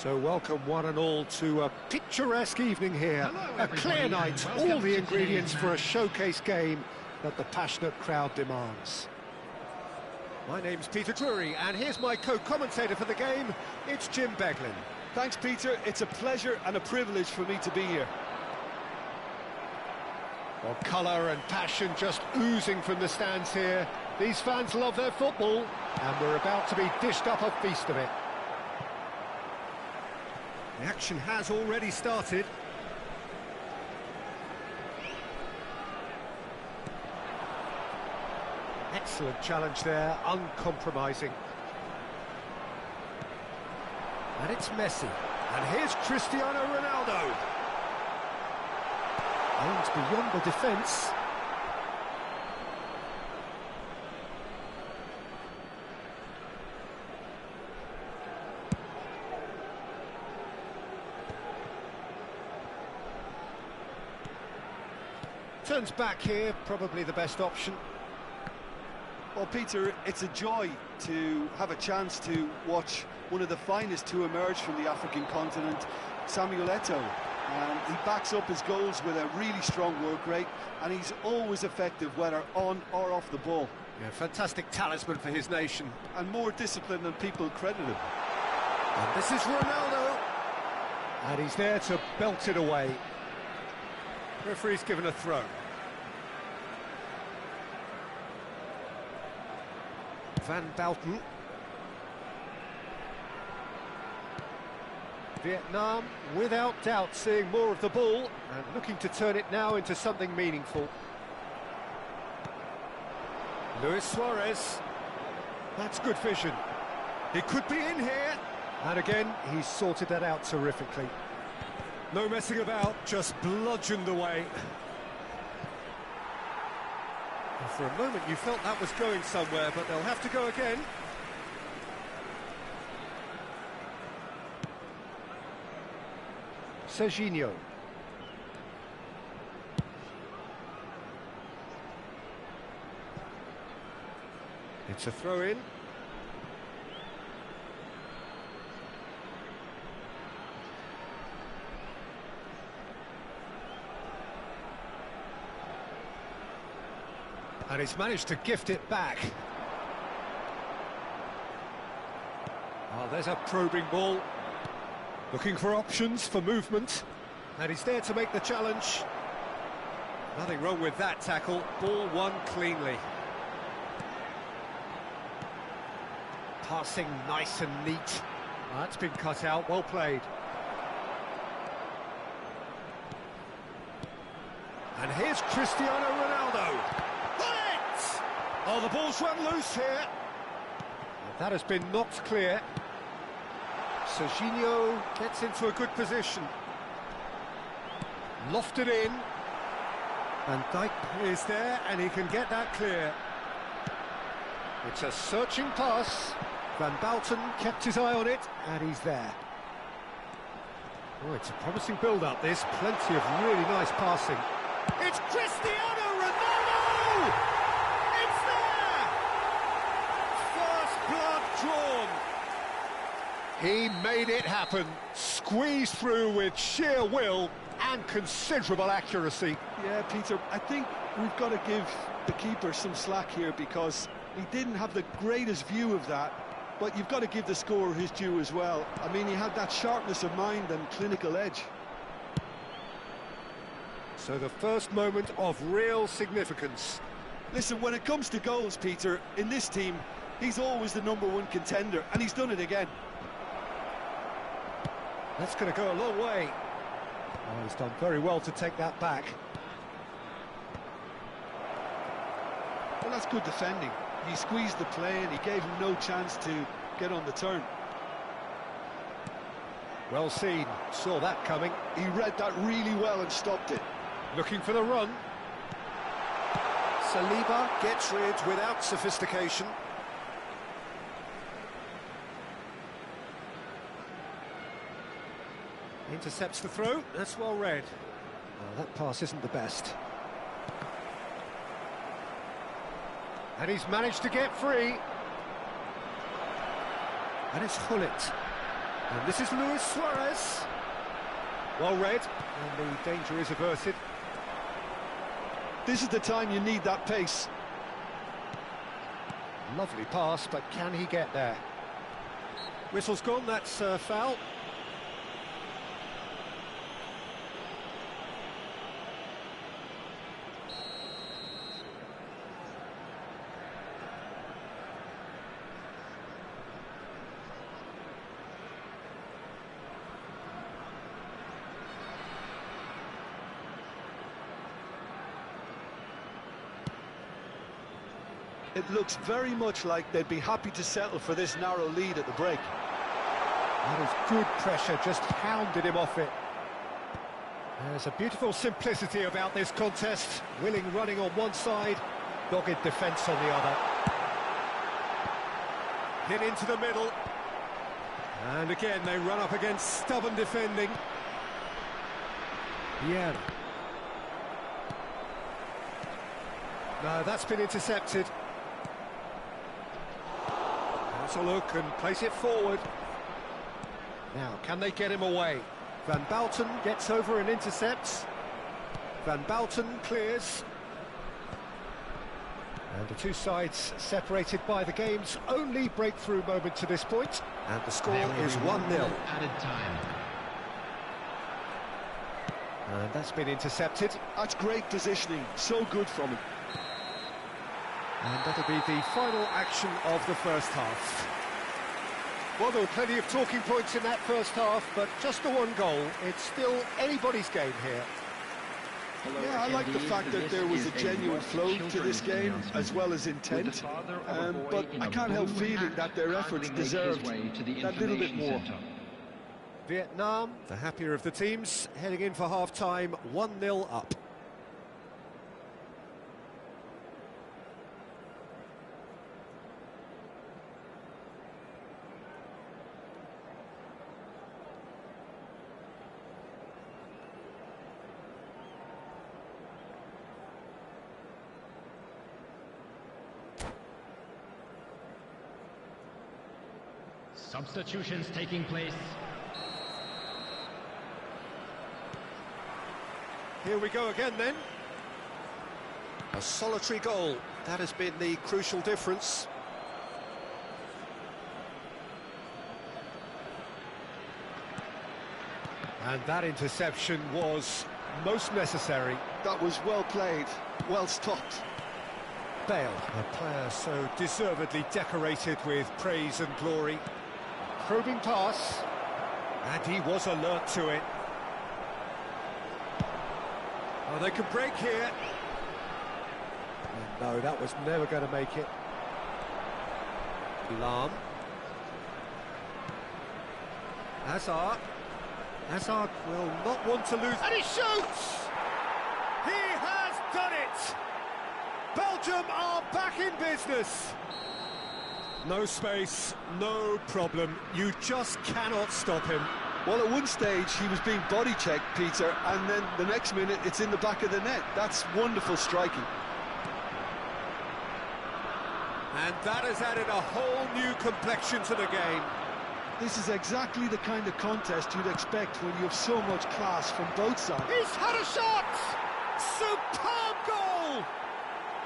So welcome one and all to a picturesque evening here. Hello, A clear everybody, night, and welcome all the to ingredients today's for a match. showcase game that the passionate crowd demands. My name's Peter Drury, and here's my co-commentator for the game, it's Jim Beglin. Thanks, Peter. It's a pleasure and a privilege for me to be here. Well, colour and passion just oozing from the stands here. These fans love their football, and we're about to be dished up a feast of it. The action has already started. Excellent challenge there, uncompromising. And it's Messi. And here's Cristiano Ronaldo. Aims beyond the defence. Turns back here, probably the best option. Well, Peter, it's a joy to have a chance to watch one of the finest to emerge from the African continent, Samuel Eto'o. He backs up his goals with a really strong work rate, and he's always effective, whether on or off the ball. Yeah, fantastic talisman for his nation. And more disciplined than people credit him. And this is Ronaldo. And he's there to belt it away. Referee's given a throw. Than-tai1cu. Vietnam, without doubt, seeing more of the ball and looking to turn it now into something meaningful. Luis Suarez. That's good vision. He could be in here. And again, he's sorted that out terrifically. No messing about, just bludgeoned away. And for a moment you felt that was going somewhere, but they'll have to go again. Serginho. It's a throw-in. And he's managed to gift it back. Oh, there's a probing ball. Looking for options for movement. And he's there to make the challenge. Nothing wrong with that tackle. Ball won cleanly. Passing nice and neat. Oh, that's been cut out. Well played. And here's Cristiano Ronaldo. Oh, the ball's run loose here. That has been knocked clear. Serginho gets into a good position. Lofted in. And Dijk is there, and he can get that clear. It's a searching pass. Van Bouten kept his eye on it, and he's there. Oh, it's a promising build-up, this. Plenty of really nice passing. It's Cristiano Ronaldo! It's there! First blood drawn. He made it happen. Squeezed through with sheer will and considerable accuracy. Yeah, Peter, I think we've got to give the keeper some slack here because he didn't have the greatest view of that, but you've got to give the scorer his due as well. I mean, he had that sharpness of mind and clinical edge. So the first moment of real significance. Listen, when it comes to goals, Peter, in this team, he's always the #1 contender, and he's done it again. That's going to go a long way. Oh, he's done very well to take that back. Well, that's good defending. He squeezed the play and he gave him no chance to get on the turn. Well seen, saw that coming. He read that really well and stopped it. Looking for the run. Saliba gets rid without sophistication. Intercepts the throw, that's well read. Oh, that pass isn't the best. And he's managed to get free. And it's Hullet. And this is Luis Suarez. Well read, and the danger is averted. This is the time you need that pace. Lovely pass, but can he get there? Whistle's gone, that's foul. It looks very much like they'd be happy to settle for this narrow lead at the break. That is good pressure, just pounded him off it. There's a beautiful simplicity about this contest. Willing running on one side, dogged defence on the other. Hit into the middle. And again, they run up against stubborn defending. Yeah. No, that's been intercepted. That's a look and place it forward. Now, can they get him away? Van Bouten gets over and intercepts. Van Bouten clears. And the two sides separated by the game's only breakthrough moment to this point. And the score is 1-0. Added time. And that's been intercepted. That's great positioning, so good from him. And that'll be the final action of the first half. Well, there were plenty of talking points in that first half, but just the one goal. It's still anybody's game here. Yeah, I like the fact that there was a genuine flow to this game, as well as intent. But I can't help feeling that their efforts deserved that little bit more. Vietnam, the happier of the teams, heading in for half-time, 1-0 up. Substitutions taking place. Here we go again then. A solitary goal, that has been the crucial difference. And that interception was most necessary. That was well played, well stopped. Bale, a player so deservedly decorated with praise and glory. Probing pass, and he was alert to it. Oh, they can break here. No, that was never going to make it. Lahm. Hazard. Hazard will not want to lose. And he shoots! He has done it! Belgium are back in business. No space, no problem. You just cannot stop him. Well, at one stage, he was being body-checked, Peter, and then the next minute, it's in the back of the net. That's wonderful striking. And that has added a whole new complexion to the game. This is exactly the kind of contest you'd expect when you have so much class from both sides. He's had a shot! Superb goal!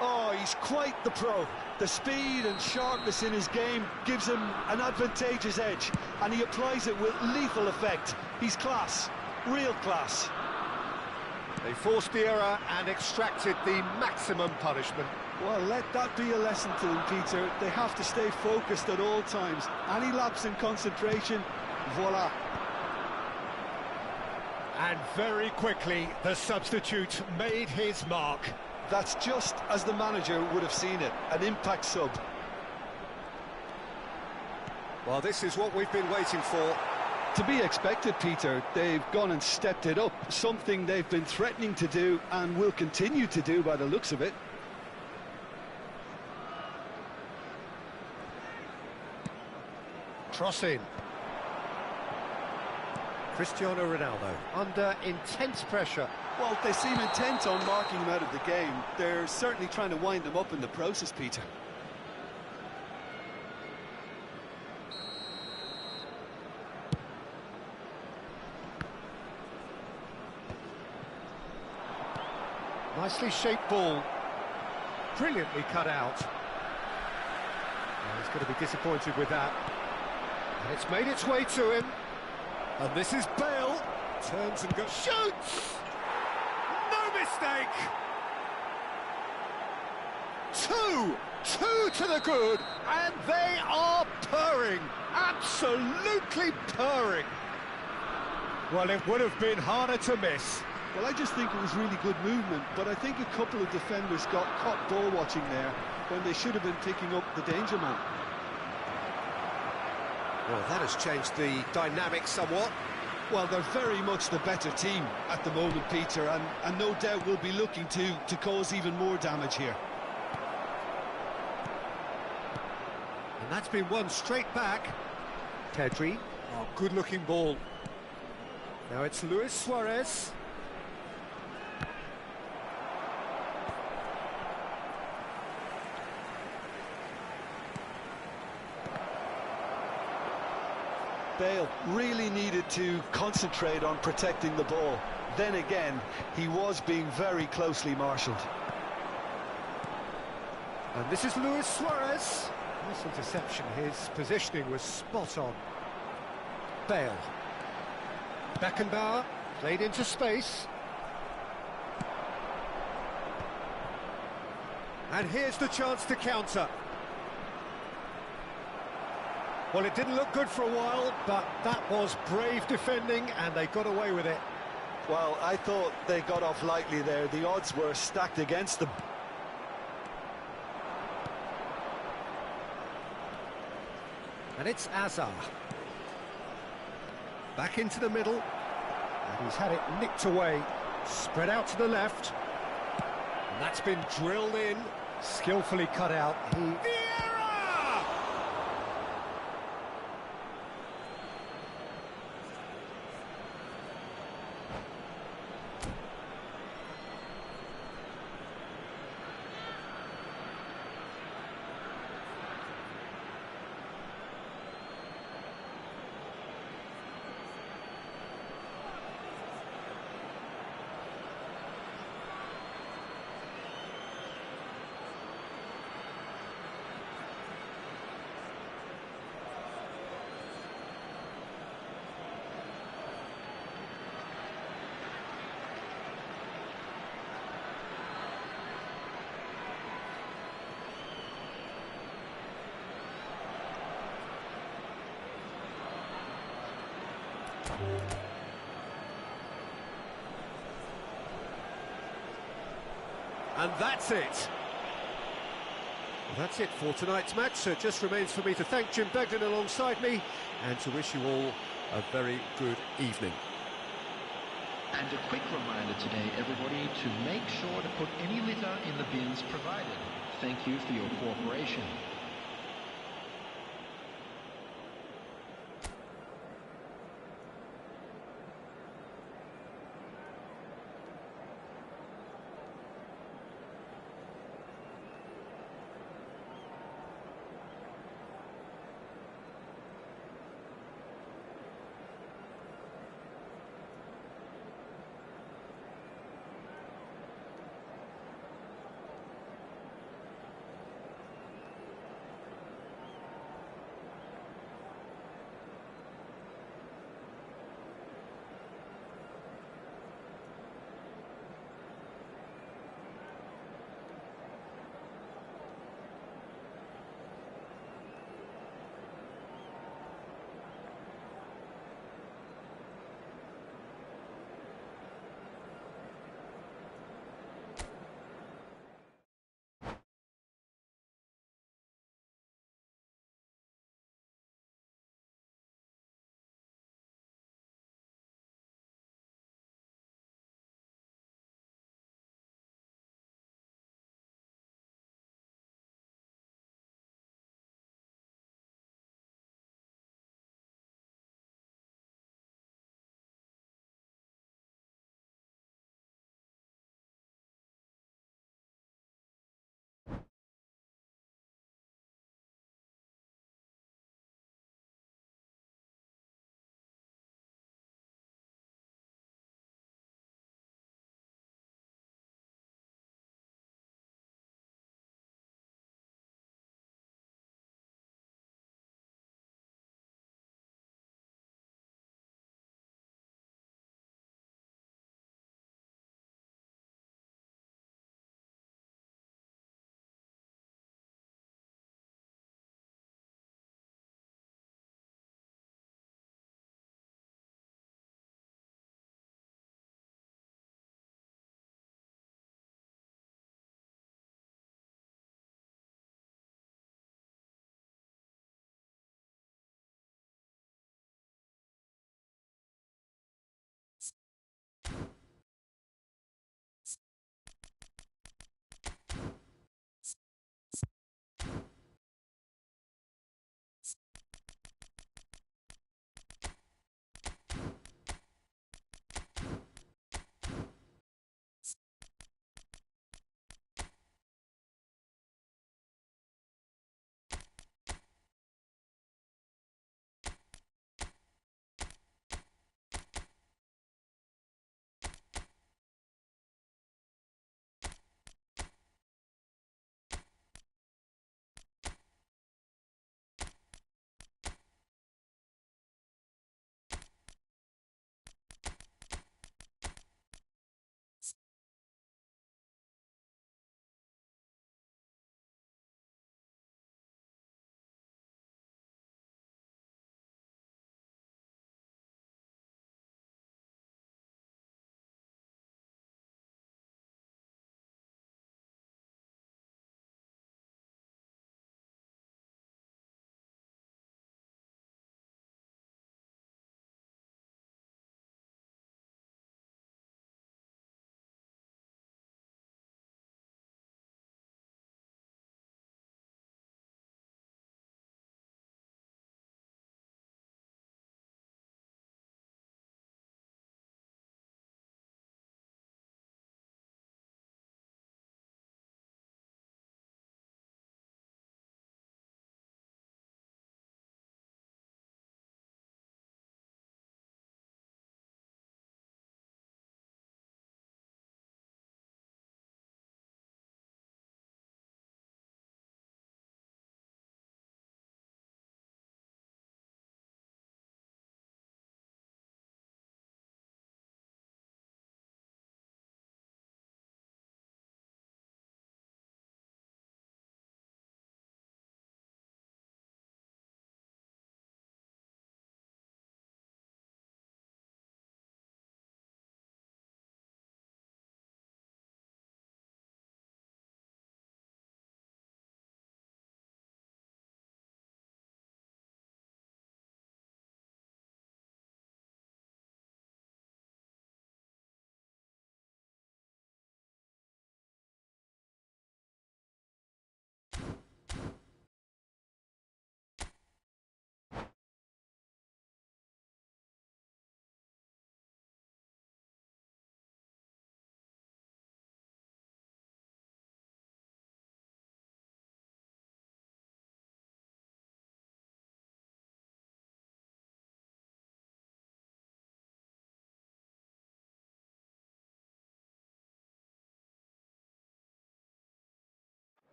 Oh, he's quite the pro. The speed and sharpness in his game gives him an advantageous edge, and he applies it with lethal effect. He's class, real class. They forced the error and extracted the maximum punishment. Well, let that be a lesson to them, Peter. They have to stay focused at all times. Any lapse in concentration, voila. And very quickly, the substitute made his mark. That's just as the manager would have seen it, an impact sub. Well, this is what we've been waiting for. To be expected, Peter. They've gone and stepped it up, something they've been threatening to do and will continue to do by the looks of it. Cross in. Cristiano Ronaldo under intense pressure. Well, they seem intent on marking him out of the game. They're certainly trying to wind him up in the process, Peter. Nicely shaped ball. Brilliantly cut out. Well, he's going to be disappointed with that. And it's made its way to him. And this is Bale. Turns and goes. Shoots! No mistake! Two to the good, and they are purring. Absolutely purring. Well, it would have been harder to miss. Well, I just think it was really good movement, but I think a couple of defenders got caught ball watching there when they should have been picking up the danger man. Well, that has changed the dynamic somewhat. Well, they're very much the better team at the moment, Peter, and no doubt will be looking to cause even more damage here. And that's been won straight back. Pedri, oh, good-looking ball. Now it's Luis Suarez. Bale really needed to concentrate on protecting the ball. Then again, he was being very closely marshalled. And this is Luis Suarez. This interception, his positioning was spot on. Bale. Beckenbauer, played into space. And here's the chance to counter. Well, it didn't look good for a while, but that was brave defending, and they got away with it. Well, I thought they got off lightly there. The odds were stacked against them. And it's Azar. Back into the middle. And he's had it nicked away. Spread out to the left. And that's been drilled in. Skillfully cut out. And that's it. Well, that's it for tonight's match. So it just remains for me to thank Jim Begden alongside me and to wish you all a very good evening. And a quick reminder today, everybody, to make sure to put any litter in the bins provided. Thank you for your cooperation.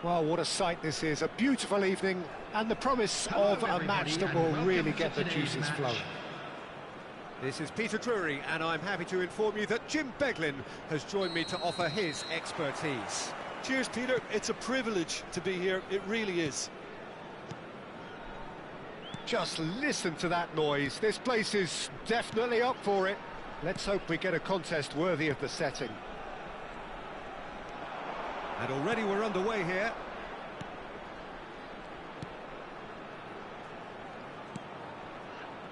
Well, what a sight this is. A beautiful evening and the promise of a match that will really get the juices flowing. This is Peter Drury, and I'm happy to inform you that Jim Beglin has joined me to offer his expertise. Cheers, Peter. It's a privilege to be here. It really is. Just listen to that noise. This place is definitely up for it. Let's hope we get a contest worthy of the setting. And already we're underway here.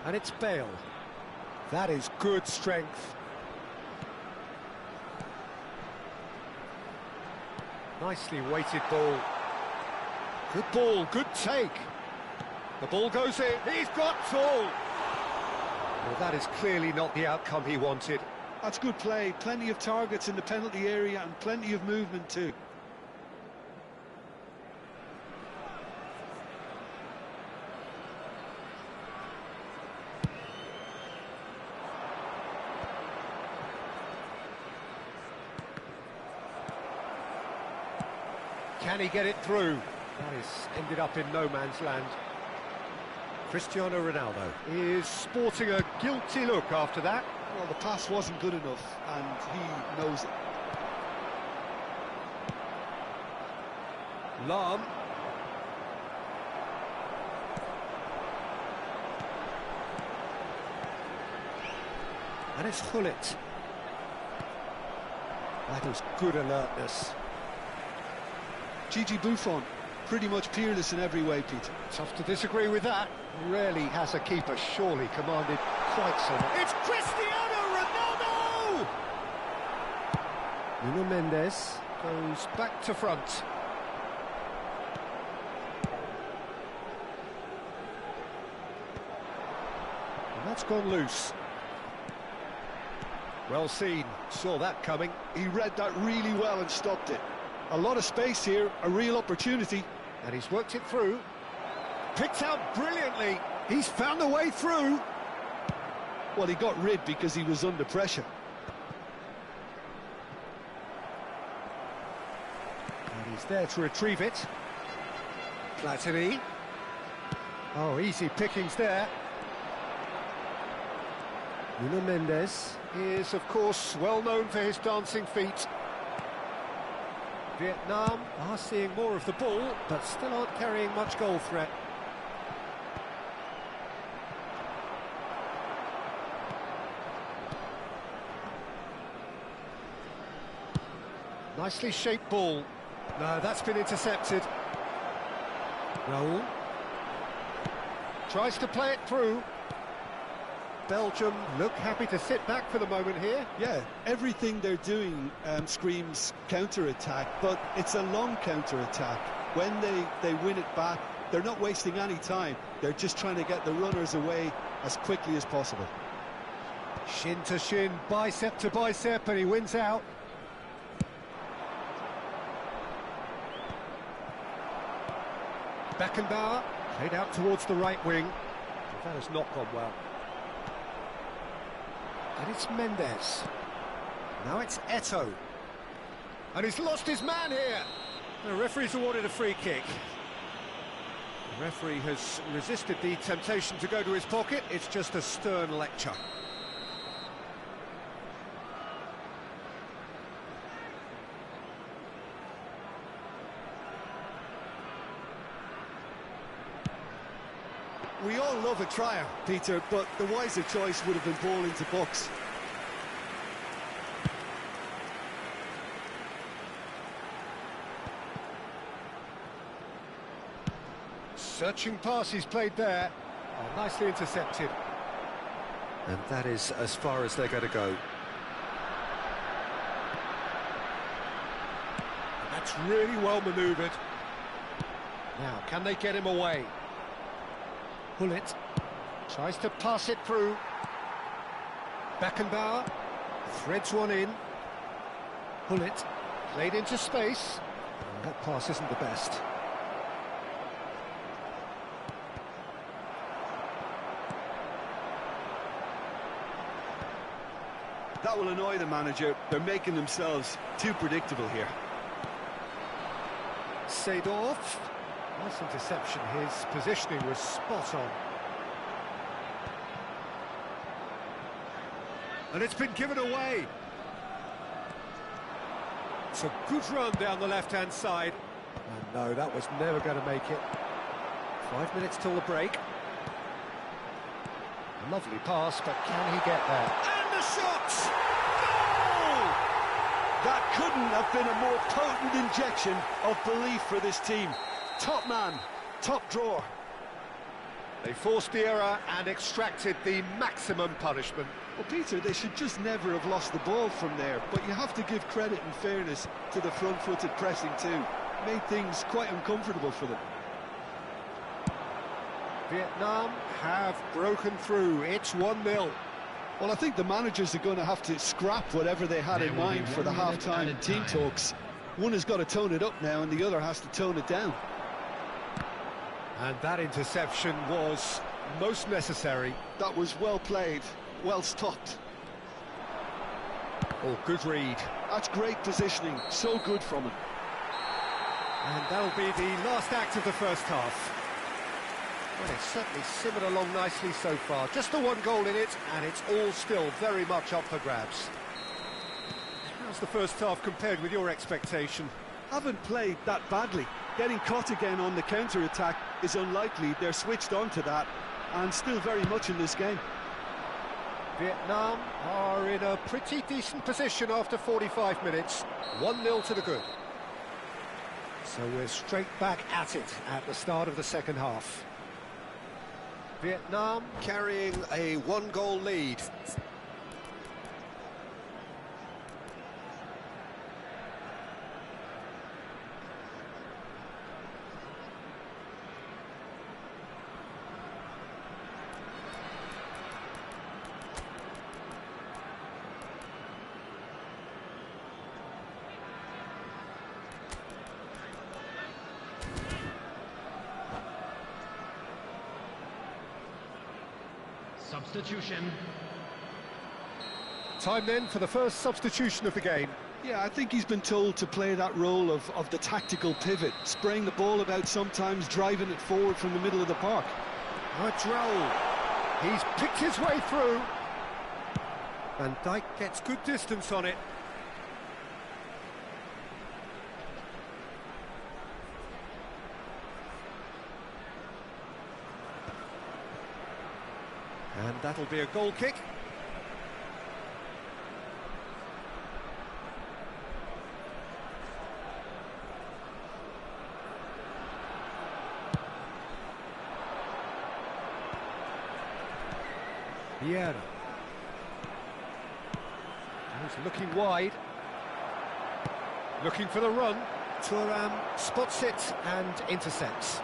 And it's Bale. That is good strength. Nicely weighted ball. Good ball, good take. The ball goes in, he's got goal! Well, that is clearly not the outcome he wanted. That's good play. Plenty of targets in the penalty area and plenty of movement too. Can he get it through? That is ended up in no man's land. Cristiano Ronaldo Is sporting a guilty look after that. Well, the pass wasn't good enough, and he knows it. Lahm. And it's Hullet. That is good alertness. Gigi Buffon, pretty much peerless in every way, Peter. Tough to disagree with that. Rarely has a keeper surely commanded quite so much. It's Cristiano Ronaldo! Nuno Mendes goes back to front. And that's gone loose. Well seen, saw that coming. He read that really well and stopped it. A lot of space here, a real opportunity. And he's worked it through. Picked out brilliantly. He's found a way through. Well, he got rid because he was under pressure. And he's there to retrieve it. Platini. Oh, easy pickings there. Nuno Mendes is, of course, well known for his dancing feet. Vietnam are seeing more of the ball, but still aren't carrying much goal threat. Nicely shaped ball. No, that's been intercepted. Raul tries to play it through. Belgium look happy to sit back for the moment here. Yeah, everything they're doing screams counter-attack, but it's a long counter-attack. When they win it back, they're not wasting any time. They're just trying to get the runners away as quickly as possible. Shin to shin, bicep to bicep, and he wins out. Beckenbauer played out towards the right wing. That has not gone well. And it's Mendes. Now it's Eto'o. And he's lost his man here. The referee's awarded a free kick. The referee has resisted the temptation to go to his pocket. It's just a stern lecture. We all love a trier, Peter, but the wiser choice would have been ball into box. Searching pass he's played there. Oh, nicely intercepted. And that is as far as they're going to go. And that's really well manoeuvred. Now, can they get him away? Hullet tries to pass it through. Beckenbauer threads one in. Hullet played into space. Oh, that pass isn't the best. That will annoy the manager. They're making themselves too predictable here. Seedorf. Nice interception, his positioning was spot on. And it's been given away. It's a good run down the left-hand side. And no, that was never going to make it. 5 minutes till the break. Lovely pass, but can he get there? And the shot! Goal! That couldn't have been a more potent injection of belief for this team. Top man, top drawer. They forced the error and extracted the maximum punishment. Well, Peter, they should just never have lost the ball from there, but you have to give credit and fairness to the front-footed pressing too. Made things quite uncomfortable for them. Vietnam have broken through. It's 1-0. Well, I think the managers are going to have to scrap whatever they had in mind for the half-time team talks. One has got to tone it up now and the other has to tone it down. And that interception was most necessary. That was well played, well stopped. Oh, good read. That's great positioning, so good from him. And that'll be the last act of the first half. Well, it's certainly simmered along nicely so far. Just the one goal in it, and it's all still very much up for grabs. How's the first half compared with your expectation? Haven't played that badly. Getting caught again on the counter-attack is unlikely. They're switched on to that, and still very much in this game. Vietnam are in a pretty decent position after 45 minutes. 1-0 to the good. So we're straight back at it at the start of the second half. Vietnam carrying a one-goal lead. Substitution. Time then for the first substitution of the game. Yeah, I think he's been told to play that role of the tactical pivot, spraying the ball about sometimes, driving it forward from the middle of the park. Droll. He's picked his way through. Than-tai gets good distance on it. And that'll be a goal kick. Vieira. He's looking wide. Looking for the run. Thuram spots it and intercepts.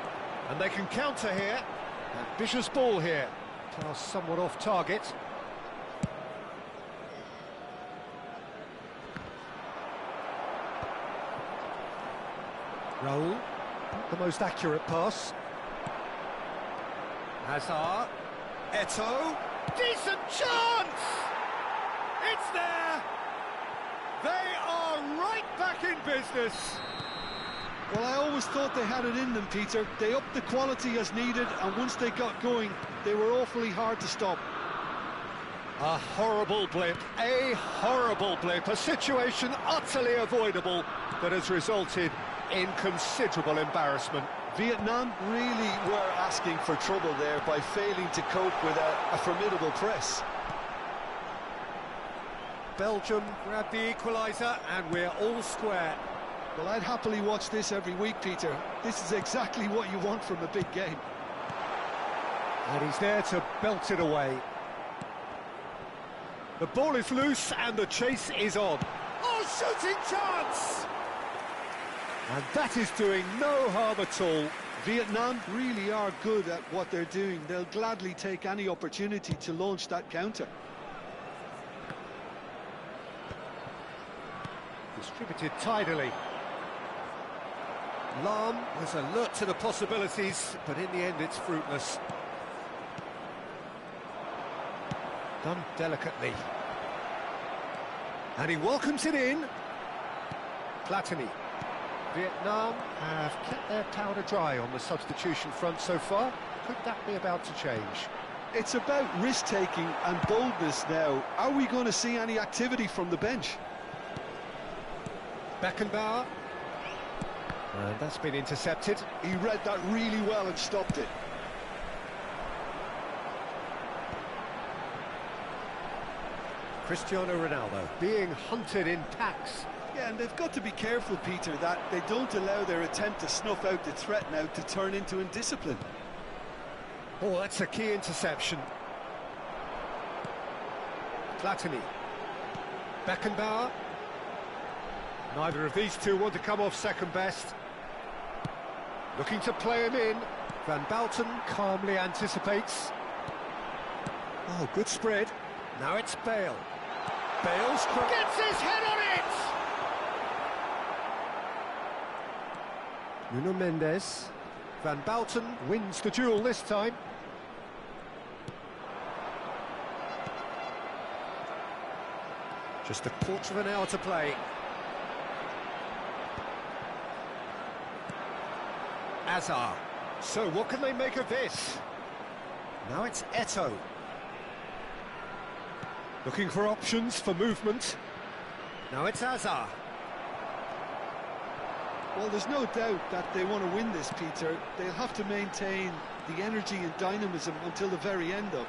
And they can counter here. Ambitious ball here. Pass somewhat off target. Raul, not the most accurate pass. Hazard, Eto'o, decent chance! It's there! They are right back in business. Well, I always thought they had it in them, Peter. They upped the quality as needed, and once they got going, they were awfully hard to stop. A horrible blip, a situation utterly avoidable that has resulted in considerable embarrassment. Vietnam really were asking for trouble there by failing to cope with a formidable press. Belgium grabbed the equaliser, and we're all square. Well, I'd happily watch this every week, Peter. This is exactly what you want from a big game. And he's there to belt it away. The ball is loose and the chase is on. Oh, shooting chance! And that is doing no harm at all. Vietnam really are good at what they're doing. They'll gladly take any opportunity to launch that counter. Distributed tidily. Lam was alert to the possibilities, but in the end it's fruitless. Done delicately. And he welcomes it in. Platini. Vietnam have kept their powder dry on the substitution front so far. Could that be about to change? It's about risk-taking and boldness now. Are we going to see any activity from the bench? Beckenbauer. And that's been intercepted. He read that really well and stopped it. Cristiano Ronaldo being hunted in packs. Yeah, and they've got to be careful, Peter, that they don't allow their attempt to snuff out the threat now to turn into indiscipline. Oh, that's a key interception. Platini. Beckenbauer. Neither of these two want to come off second best. Looking to play him in. Van Bouten calmly anticipates. Oh, good spread. Now it's Bale. Bale's gets his head on it! Nuno Mendes. Van Bouten wins the duel this time. Just a quarter of an hour to play. Hazard. So what can they make of this? Now it's Eto'o. Looking for options for movement. Now it's Hazard. Well, there's no doubt that they want to win this, Peter. They'll have to maintain the energy and dynamism until the very end of it.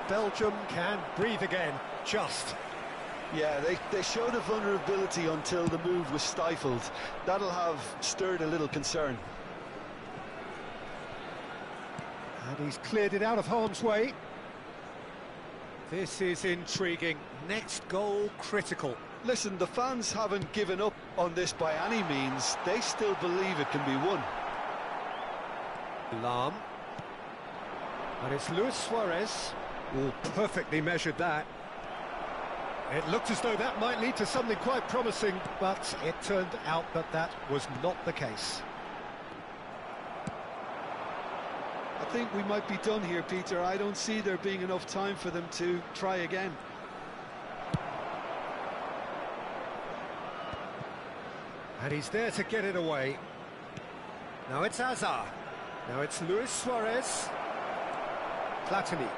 Belgium can breathe again, just. Yeah, they showed a vulnerability until the move was stifled. That'll have stirred a little concern. And he's cleared it out of harm's way. This is intriguing. Next goal critical. Listen, the fans haven't given up on this by any means. They still believe it can be won. Lahm. And it's Luis Suarez. Oh, perfectly measured that. It looked as though that might lead to something quite promising, but it turned out that that was not the case. I think we might be done here, Peter. I don't see there being enough time for them to try again. And he's there to get it away. Now it's Hazard. Now it's Luis Suarez. Platini.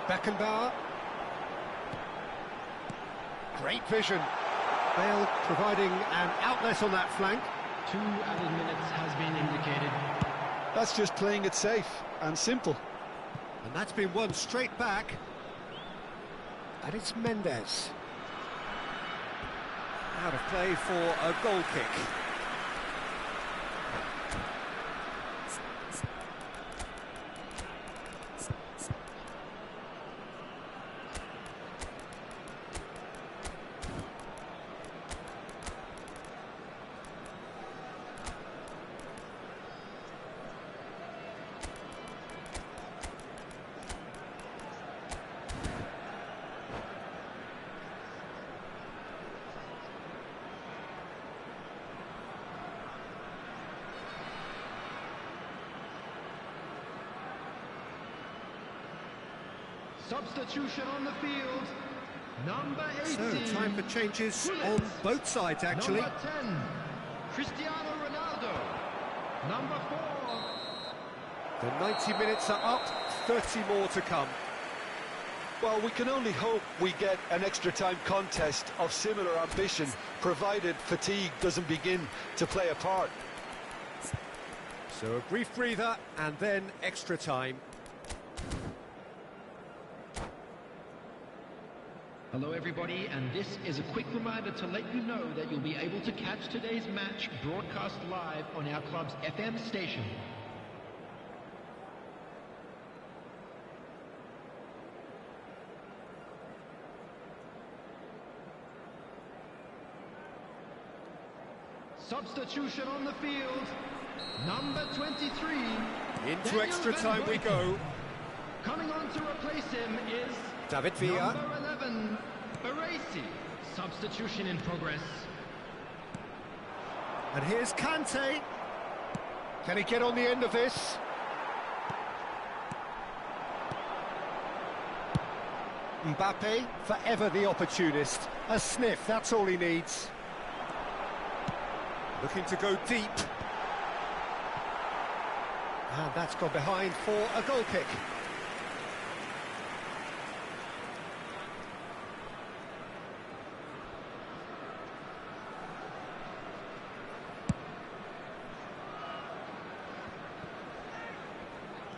Beckenbauer. Great vision. Bale providing an outlet on that flank. 2 added minutes has been indicated. That's just playing it safe and simple. And that's been won straight back. And it's Mendes. Out of play for a goal kick. Substitution on the field. Number 18. So, time for changes on both sides, actually. Number 10, Cristiano Ronaldo. Number 4. The 90 minutes are up, 30 more to come. Well, we can only hope we get an extra time contest of similar ambition, provided fatigue doesn't begin to play a part. So a brief breather and then extra time. Hello everybody, and this is a quick reminder to let you know that you'll be able to catch today's match broadcast live on our club's FM station. Substitution on the field. Number 23. Into extra time we go. Coming on to replace him is David Villa. Number 11, Baresi. Substitution in progress. And here's Kante. Can he get on the end of this? Mbappe, forever the opportunist. A sniff, that's all he needs. Looking to go deep. And that's gone behind for a goal kick.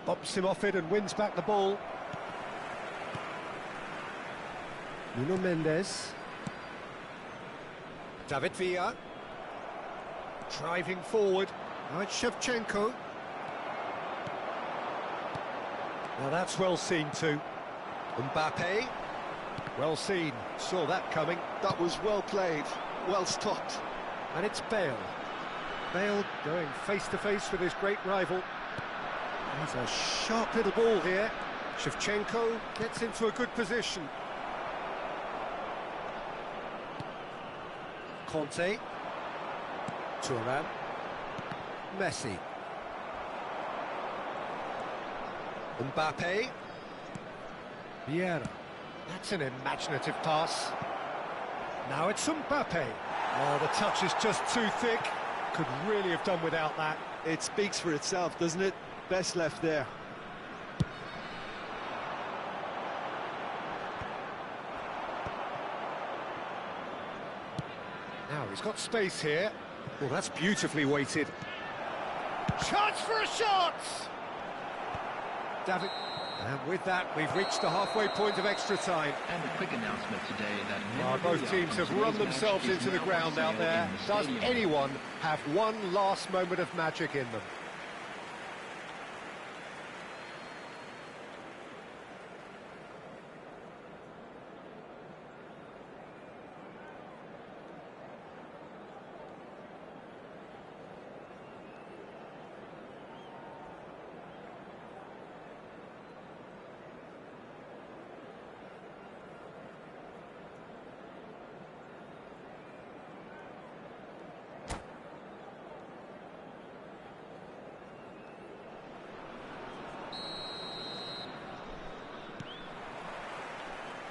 Bumps him off it and wins back the ball. Nuno Mendes. David Villa. Driving forward. Now it's Shevchenko. Now that's well seen too. Mbappe. Well seen. Saw that coming. That was well played, well stopped. And it's Bale. Bale going face to face with his great rival. There's a sharp little ball here. Shevchenko gets into a good position. Conte. Thuram. Messi. Mbappe. Vieira. That's an imaginative pass. Now it's Mbappe. Oh, the touch is just too thick. Could really have done without that. It speaks for itself, doesn't it? Best left there. Now he's got space here. Well, that's beautifully weighted. Chance for a shot! David. And with that, we've reached the halfway point of extra time. And a quick announcement today that both teams have run themselves into the ground out there. Does anyone have one last moment of magic in them?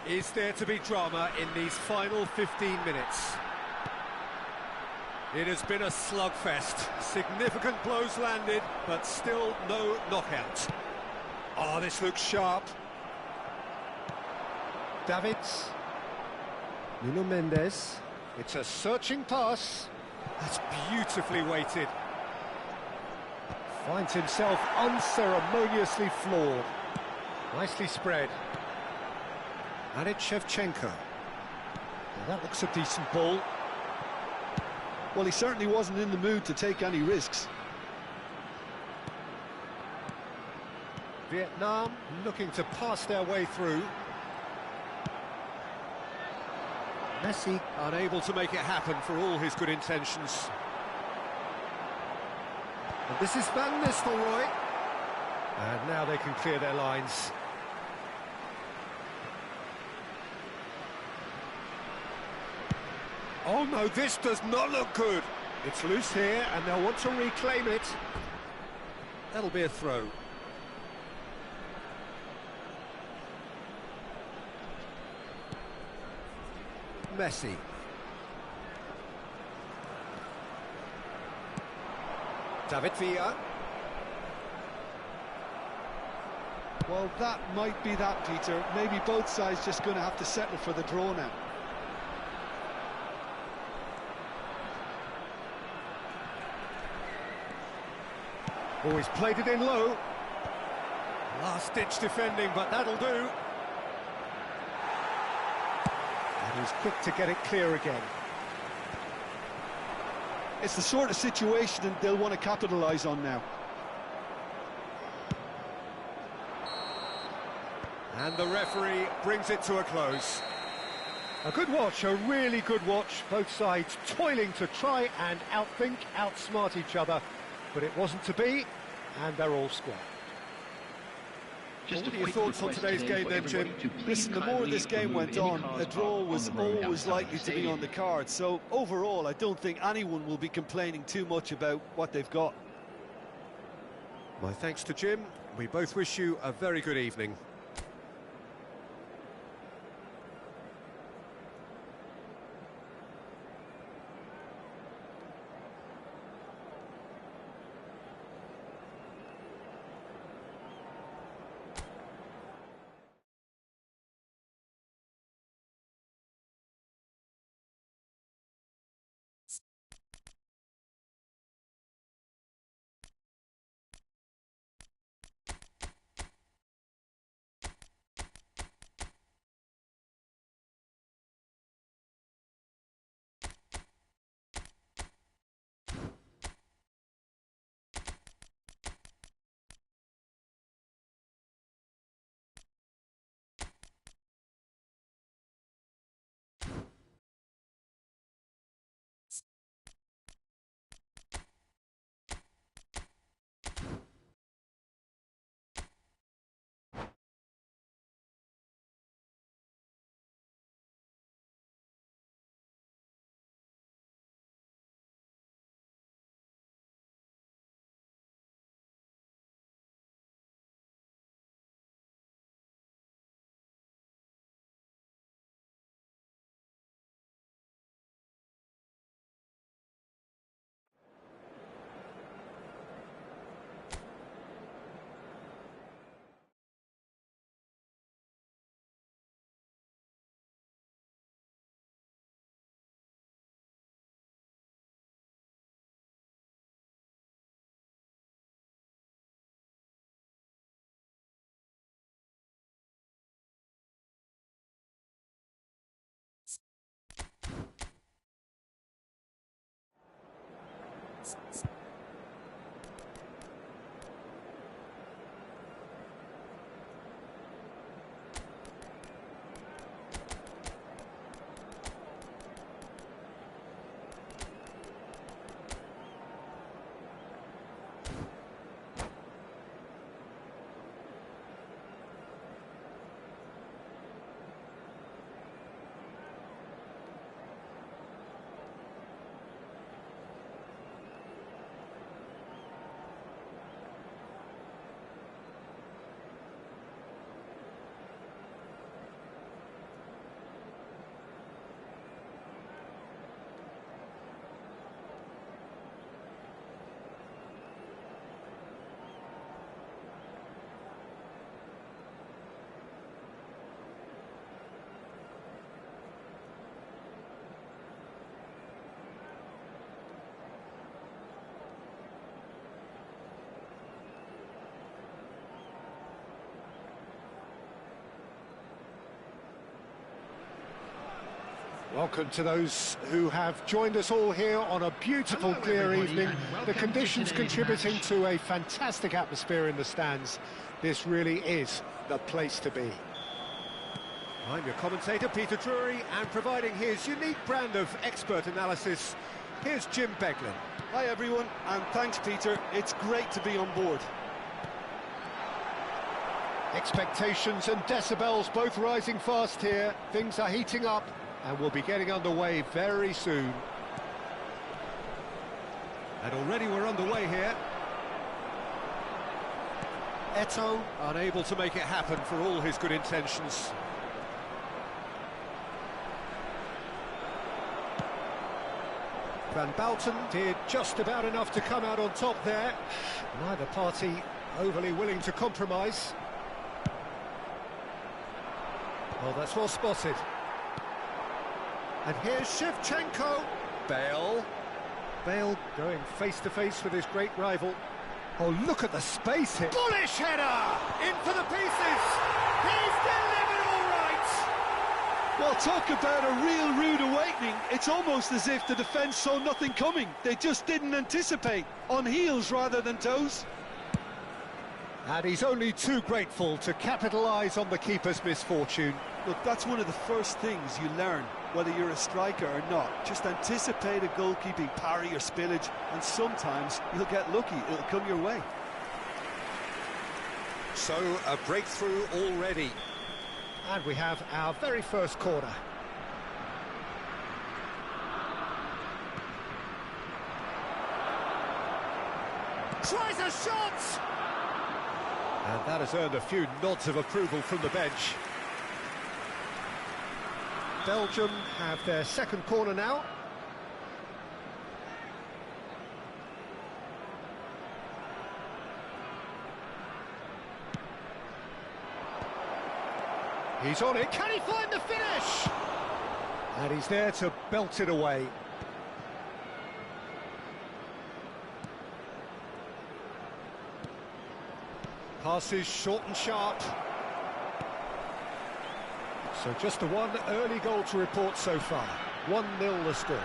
Is there to be drama in these final 15 minutes? It has been a slugfest. Significant blows landed, but still no knockout. Oh, this looks sharp. Davids. Nuno Mendes. It's a searching pass. That's beautifully weighted. Finds himself unceremoniously floored. Nicely spread. And it's Shevchenko. Well, that looks a decent ball. Well, he certainly wasn't in the mood to take any risks. Vietnam looking to pass their way through. Messi unable to make it happen for all his good intentions. And this is Van Nistelrooy. And now they can clear their lines. Oh no, this does not look good. It's loose here and they'll want to reclaim it. That'll be a throw. Messi. David Villa. Well, that might be that, Peter. Maybe both sides just going to have to settle for the draw now. Oh, he's played it in low. Last-ditch defending, but that'll do. And he's quick to get it clear again. It's the sort of situation that they'll want to capitalise on now. And the referee brings it to a close. A good watch, a really good watch. Both sides toiling to try and outthink, outsmart each other. But it wasn't to be, and they're all square. Just what are your thoughts on today's game then, Jim? Listen, the more this game went on, a draw was always likely to be on the card. So overall, I don't think anyone will be complaining too much about what they've got. My thanks to Jim. We both wish you a very good evening. Welcome to those who have joined us all here on a beautiful, clear evening. The conditions contributing to a fantastic atmosphere in the stands. This really is the place to be. I'm your commentator, Peter Drury, and providing his unique brand of expert analysis, here's Jim Beglin. Hi everyone, and thanks Peter. It's great to be on board. Expectations and decibels both rising fast here. Things are heating up, and we'll be getting underway very soon. And already we're underway here. Eto'o unable to make it happen for all his good intentions. Van Bouten did just about enough to come out on top there. Neither party overly willing to compromise. Well, that's well spotted. And here's Shevchenko. Bale going face-to-face with his great rival. Oh, look at the space here. Bullish header! In for the pieces! He's delivered all right! Well, talk about a real rude awakening. It's almost as if the defence saw nothing coming. They just didn't anticipate. On heels rather than toes. And he's only too grateful to capitalise on the keeper's misfortune. Look, that's one of the first things you learn, whether you're a striker or not. Just anticipate a goalkeeping parry or spillage, and sometimes you'll get lucky, it'll come your way. So, a breakthrough already. And we have our very first corner. Tries a shot! And that has earned a few nods of approval from the bench. Belgium have their second corner now. He's on it. Can he find the finish? And he's there to belt it away. Passes short and sharp. So just the one early goal to report so far. 1-0 the score.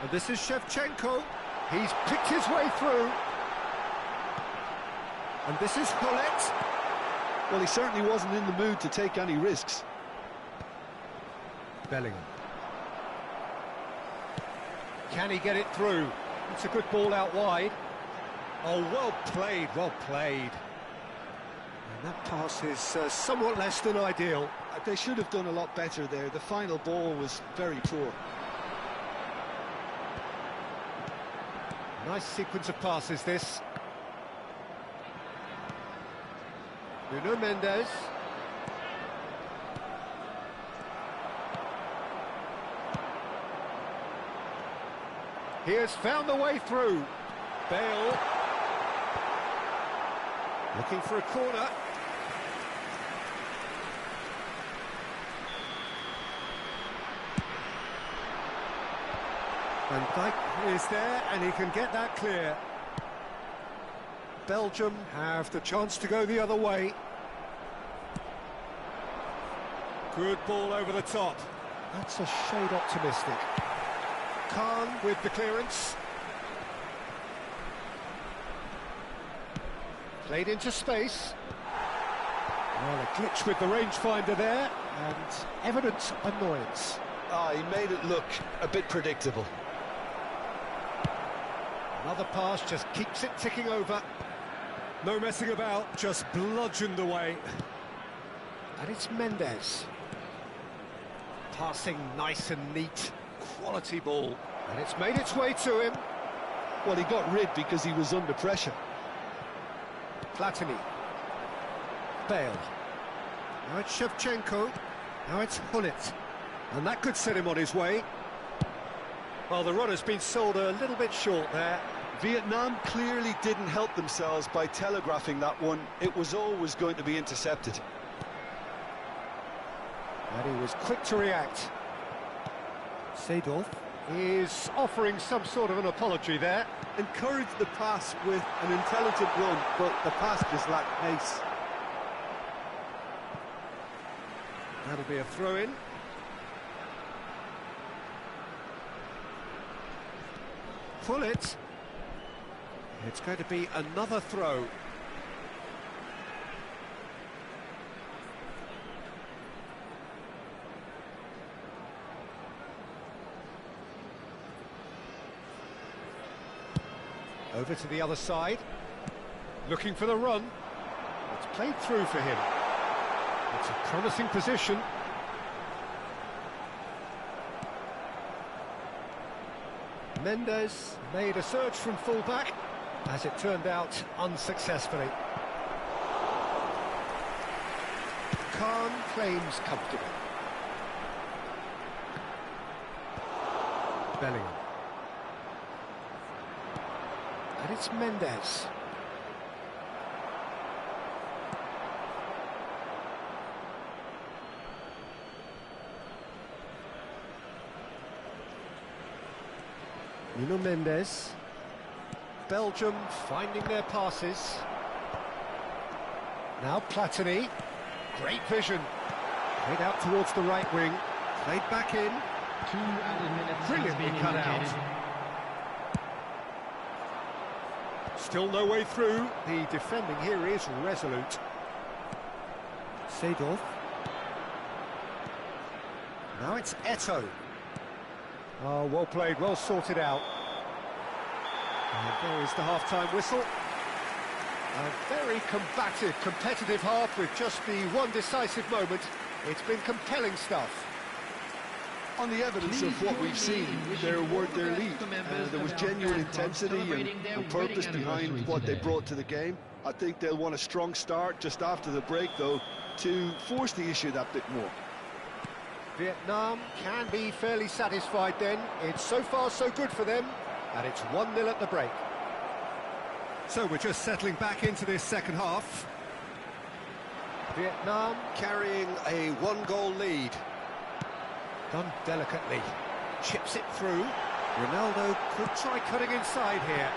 And this is Shevchenko. He's picked his way through. And this is Colette. Well, he certainly wasn't in the mood to take any risks. Bellingham. Can he get it through? It's a good ball out wide. Oh, well played, well played. And that pass is somewhat less than ideal. They should have done a lot better there. The final ball was very poor. Nice sequence of passes, this. Nuno Mendes. He has found the way through. Bale. Looking for a corner. Van Dijk is there, and he can get that clear. Belgium have the chance to go the other way. Good ball over the top. That's a shade optimistic. Khan with the clearance. Played into space. Well, a glitch with the rangefinder there, and evident annoyance. He made it look a bit predictable. Another pass just keeps it ticking over. No messing about, just bludgeoned away. And it's Mendes. Passing nice and neat. Quality ball. And it's made its way to him. Well, he got rid because he was under pressure. Platini. Bale. Now it's Shevchenko. Now it's Hullet. And that could set him on his way. Well, the runner's been sold a little bit short there. Vietnam clearly didn't help themselves by telegraphing that one. It was always going to be intercepted. And he was quick to react. Seedorf is offering some sort of an apology there. Encouraged the pass with an intelligent run, but the pass just lacked pace. That'll be a throw-in. Pull it. It's going to be another throw. Over to the other side. Looking for the run. It's played through for him. It's a promising position. Mendes made a surge from full-back, as it turned out unsuccessfully. Khan claims comfortable. Bellingham. And it's Mendes. Nuno Mendes. Belgium finding their passes. Now Platini. Great vision. Played out towards the right wing. Played back in. 2 added minutes. Brilliantly cut out. Still no way through. The defending here is resolute. Seedorf. Now it's Eto'o. Oh, well played, well sorted out. And there is the half-time whistle. A very combative, competitive half with just the one decisive moment. It's been compelling stuff. On the evidence of what we've seen, they're worth their lead. There was genuine intensity and purpose behind what they brought to the game. I think they'll want a strong start just after the break, though, to force the issue that bit more. Vietnam can be fairly satisfied then. It's so far so good for them, and it's 1-0 at the break. So we're just settling back into this second half. Vietnam carrying a 1-goal lead. Done delicately. Chips it through. Ronaldo could try cutting inside here.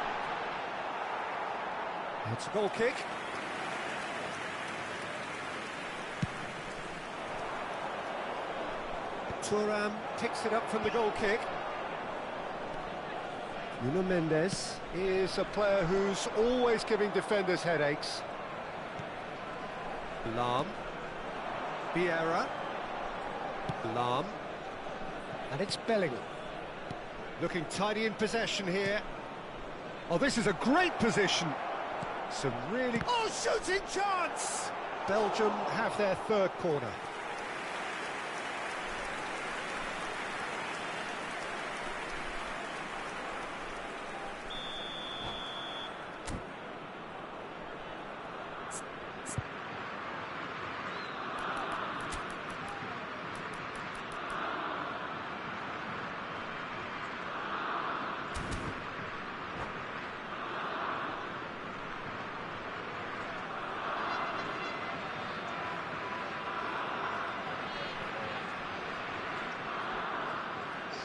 It's a goal kick. Thuram picks it up from the goal kick. Nuno Mendes is a player who's always giving defenders headaches. Lahm. Vieira. Lahm. And it's Bellingham. Looking tidy in possession here. Oh, this is a great position. Some really... Oh, shooting chance! Belgium have their third corner.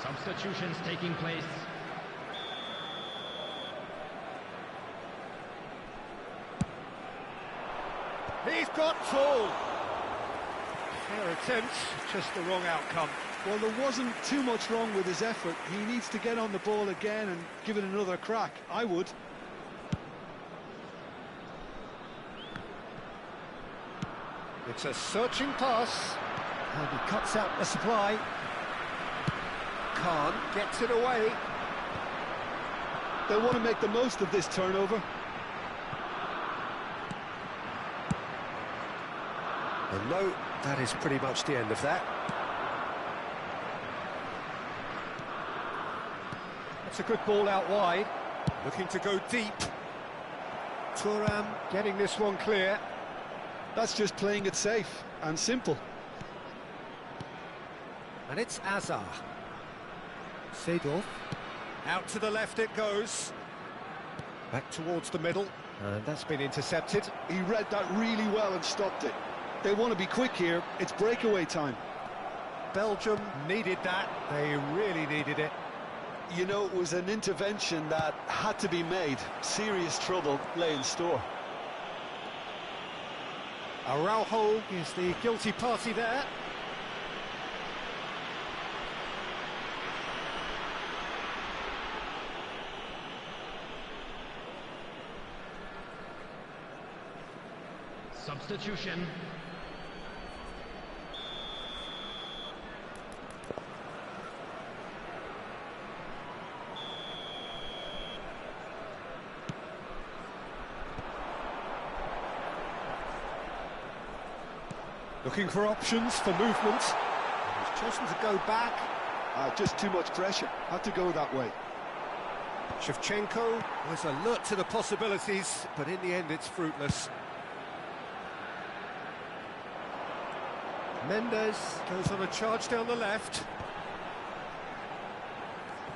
Substitutions taking place. He's got full. Fair attempt, just the wrong outcome. Well, there wasn't too much wrong with his effort. He needs to get on the ball again and give it another crack. I would. It's a searching pass. And he cuts out the supply. Khan gets it away. They want to make the most of this turnover. And no, that is pretty much the end of that. That's a good ball out wide. Looking to go deep. Thuram getting this one clear. That's just playing it safe and simple. And it's Azar. Seedorf. Out to the left it goes. Back towards the middle. And that's been intercepted. He read that really well and stopped it. They want to be quick here. It's breakaway time. Belgium needed that. They really needed it. You know, it was an intervention that had to be made. Serious trouble lay in store. Araujo is the guilty party there. Substitution. Looking for options for movement. He's chosen to go back. Just too much pressure. Had to go that way. Shevchenko was alert to the possibilities, but in the end it's fruitless. Mendes goes on a charge down the left.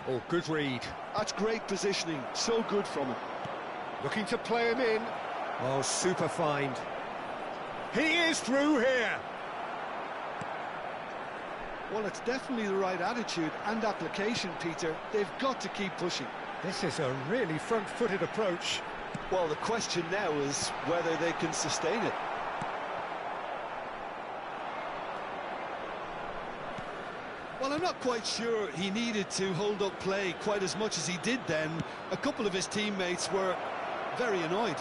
Oh, good read. That's great positioning. So good from him. Looking to play him in. Oh, super find. He is through here. Well, it's definitely the right attitude and application, Peter. They've got to keep pushing. This is a really front-footed approach. Well, the question now is whether they can sustain it. Well, I'm not quite sure he needed to hold up play quite as much as he did then. A couple of his teammates were very annoyed.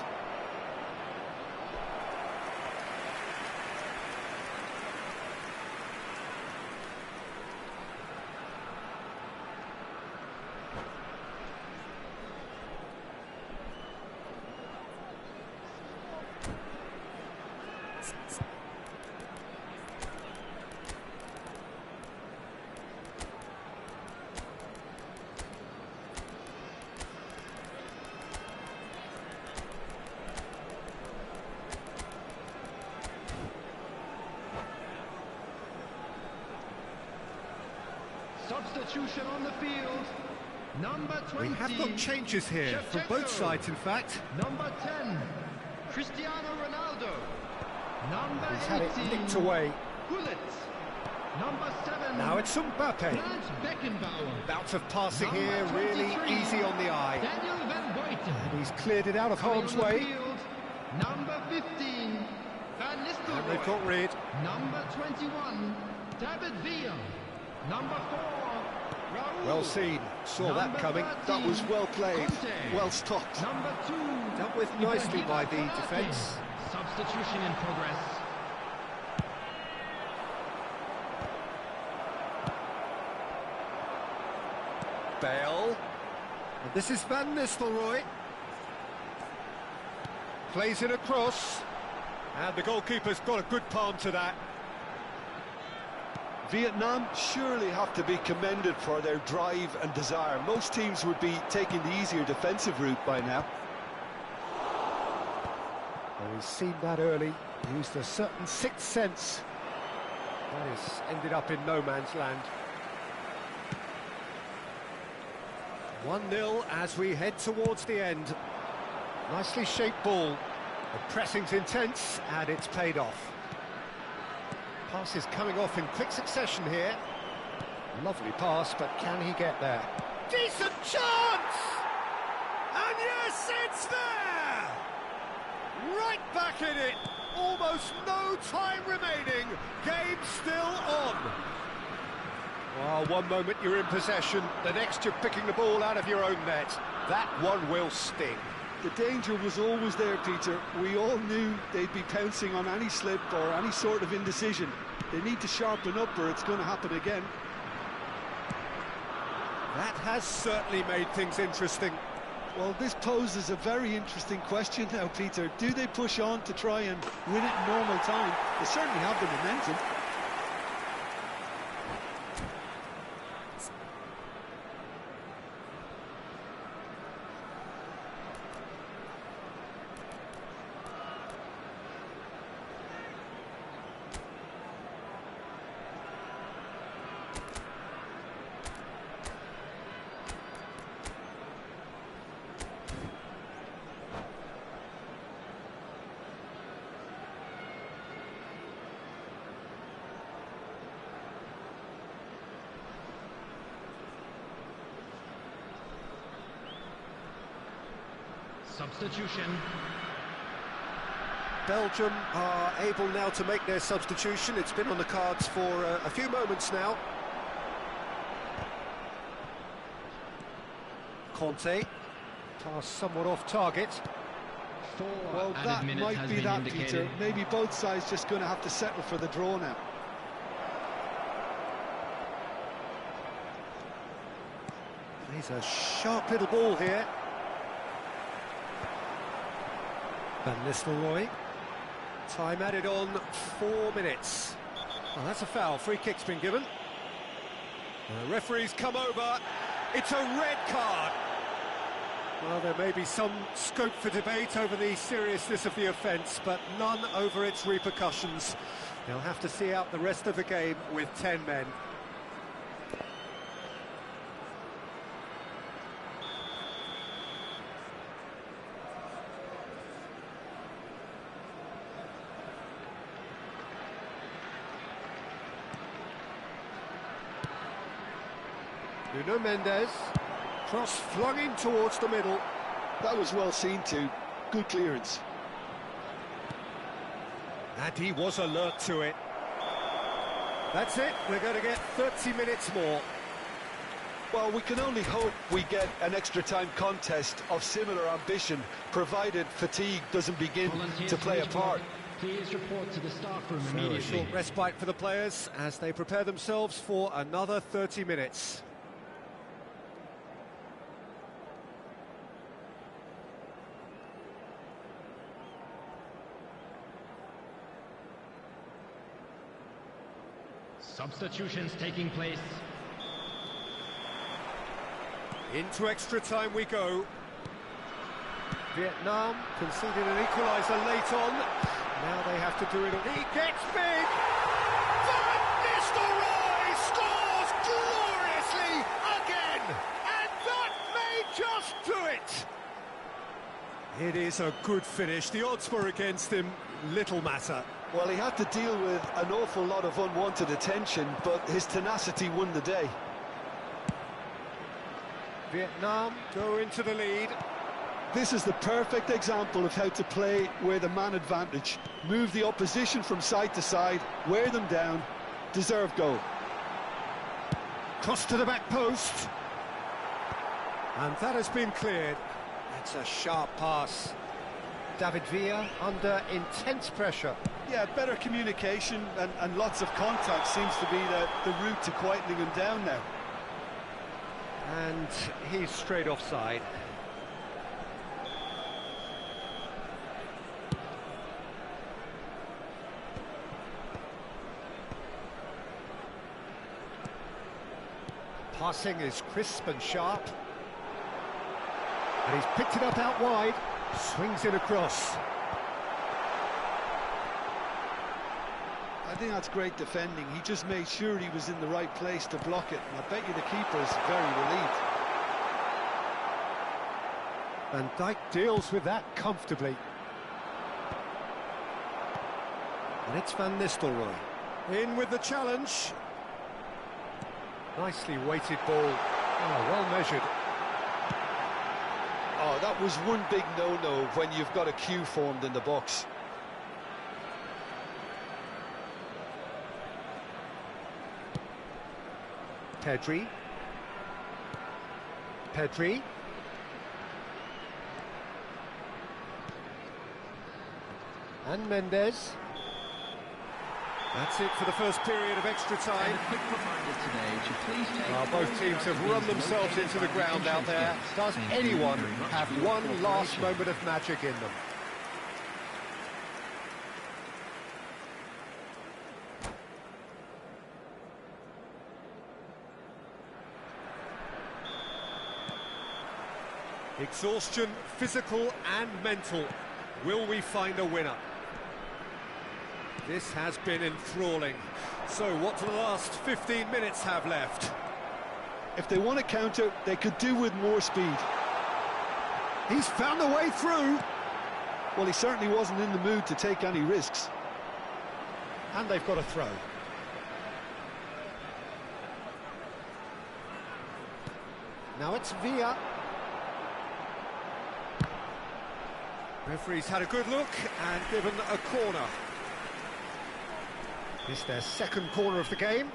Substitution on the field. Number 20. We have got changes here from both sides, in fact. Number 10, Cristiano Ronaldo. Number He's had it 18, nicked away. Gullit. Number 7, Now it's Mbappe. Franz Beckenbauer. Bout of passing Number here, really 23, easy on the eye. Daniel Van Buiten. And he's cleared it out of Coming harm's on the way. field, number 15, Van And they've Nistelrooy. got rid. Number 21, David Villa. Number 4, Raul. Well seen, saw that Number coming. 13, That was well played, Conte. well stopped. Number 2, Dealt with nicely by the Ibrahima Konate. defence. Substitution in progress. Bale. And this is Van Nistelrooy. Plays it across. And the goalkeeper's got a good palm to that. Vietnam surely have to be commended for their drive and desire. Most teams would be taking the easier defensive route by now. Well, he's seen that early, used a certain sixth sense. That has ended up in no man's land. 1-0 as we head towards the end. Nicely shaped ball. The pressing's intense, and it's paid off. Pass is coming off in quick succession here. Lovely pass, but can he get there? Decent chance! And yes, it's there! Right back in it! almost no time remaining. Game still on. Well, one moment you're in possession, the next you're picking the ball out of your own net. That one will sting. The danger was always there, Peter. We all knew they'd be pouncing on any slip or any sort of indecision. They need to sharpen up or it's going to happen again. That has certainly made things interesting. Well, this poses a very interesting question now, Peter. Do they push on to try and win it in normal time? They certainly have the momentum. Substitution. Belgium are able now to make their substitution. It's been on the cards for a few moments now. Conte, pass somewhat off target. Well, that might be that, Peter. Maybe both sides just going to have to settle for the draw now. He's a sharp little ball here. Van Nistelrooy. Time added on 4 minutes. Well, that's a foul. Free kick's been given. The referee's come over. It's a red card. Well, there may be some scope for debate over the seriousness of the offence, but none over its repercussions. They'll have to see out the rest of the game with 10 men. Nuno Mendes, cross flung in towards the middle. That was well seen too. Good clearance. And he was alert to it. That's it, we're going to get 30 minutes more. Well, we can only hope we get an extra time contest of similar ambition, provided fatigue doesn't begin to play a part. Please report to the staff room So immediately. a short respite for the players as they prepare themselves for another 30 minutes. Substitutions taking place. Into extra time we go. Vietnam conceded an equaliser late on. Now they have to do it. He gets big! Van Nistelrooy scores gloriously again! And that may just do it! It is a good finish. The odds were against him. Little matter. Well, he had to deal with an awful lot of unwanted attention, but his tenacity won the day. Vietnam go into the lead. This is the perfect example of how to play with a man advantage. Move the opposition from side to side, wear them down, deserve goal. Cross to the back post. And that has been cleared. That's a sharp pass. David Villa under intense pressure. Yeah, better communication and lots of contact seems to be the route to quietening him down now. And he's straight offside. Passing is crisp and sharp. And he's picked it up out wide. Swings it across. I think that's great defending. He just made sure he was in the right place to block it. And I bet you the keeper is very relieved. Van Dijk deals with that comfortably. And it's Van Nistelrooy. In with the challenge. Nicely weighted ball. Oh, well measured. Oh, that was one big no-no when you've got a queue formed in the box. Pedri. Pedri. And Mendes. That's it for the first period of extra time. Well, both teams have run themselves into the ground out there. Does anyone have one last moment of magic in them? Exhaustion, physical and mental. Will we find a winner? This has been enthralling. So what do the last 15 minutes have left? If they want to counter, they could do with more speed. He's found a way through. Well, he certainly wasn't in the mood to take any risks. And they've got a throw. Now it's Villa. Referee's had a good look and given a corner. It's their second corner of the game.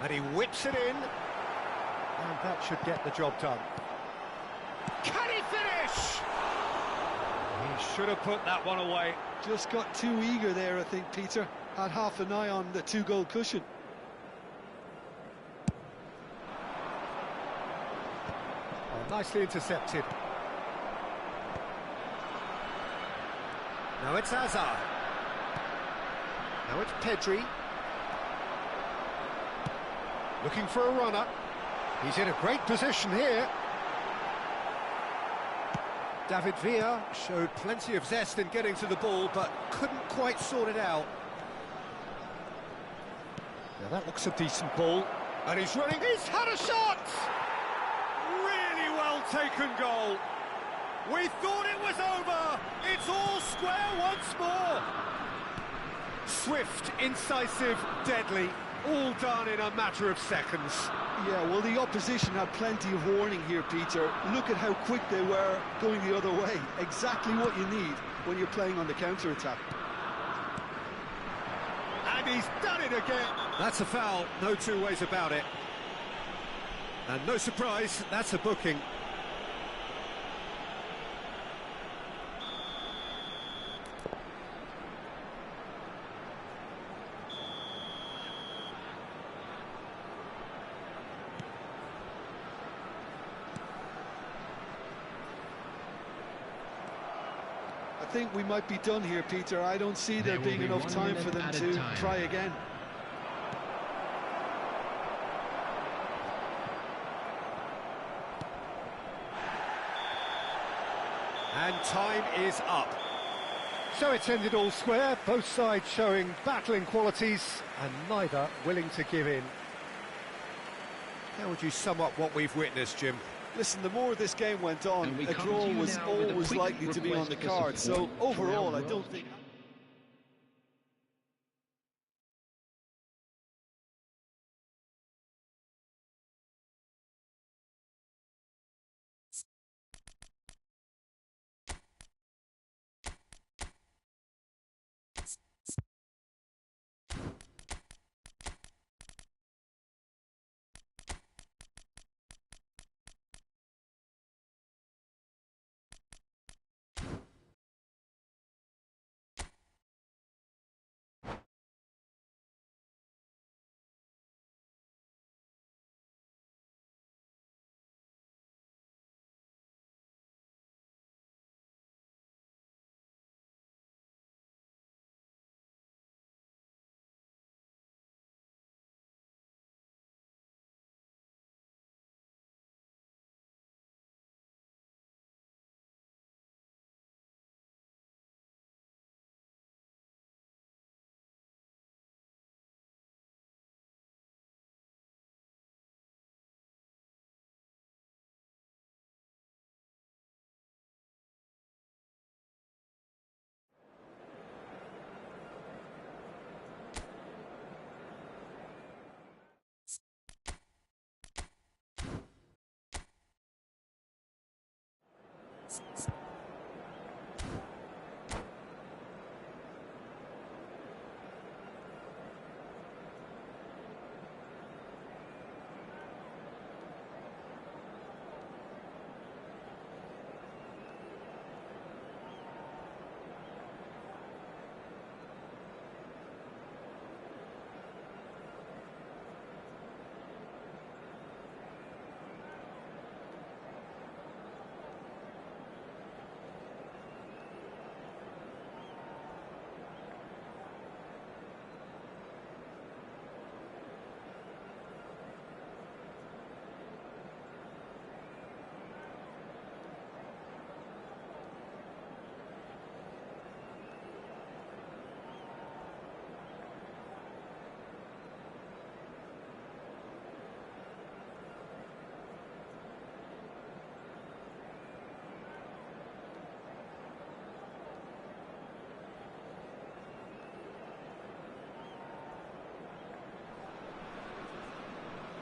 And he whips it in. And that should get the job done. Can he finish? He should have put that one away. Just got too eager there, I think, Peter. Had half an eye on the two-goal cushion. Nicely intercepted. Now it's Hazard. Now it's Pedri. Looking for a runner. He's in a great position here. David Villa showed plenty of zest in getting to the ball, but couldn't quite sort it out. Now that looks a decent ball. And he's running. He's had a shot! Taken goal. We thought it was over. It's all square once more. Swift, incisive, deadly, all done in a matter of seconds. Yeah, well, the opposition had plenty of warning here, Peter. Look at how quick they were going the other way. Exactly what you need when you're playing on the counter-attack. And he's done it again. That's a foul, no two ways about it. And no surprise, that's a booking. I think we might be done here, Peter. I don't see there being enough time for them to try again. And time is up. So it's ended all square, both sides showing battling qualities and neither willing to give in. How would you sum up what we've witnessed, Jim? Listen, the more this game went on, a draw was always likely to be on the card. So overall, I don't think...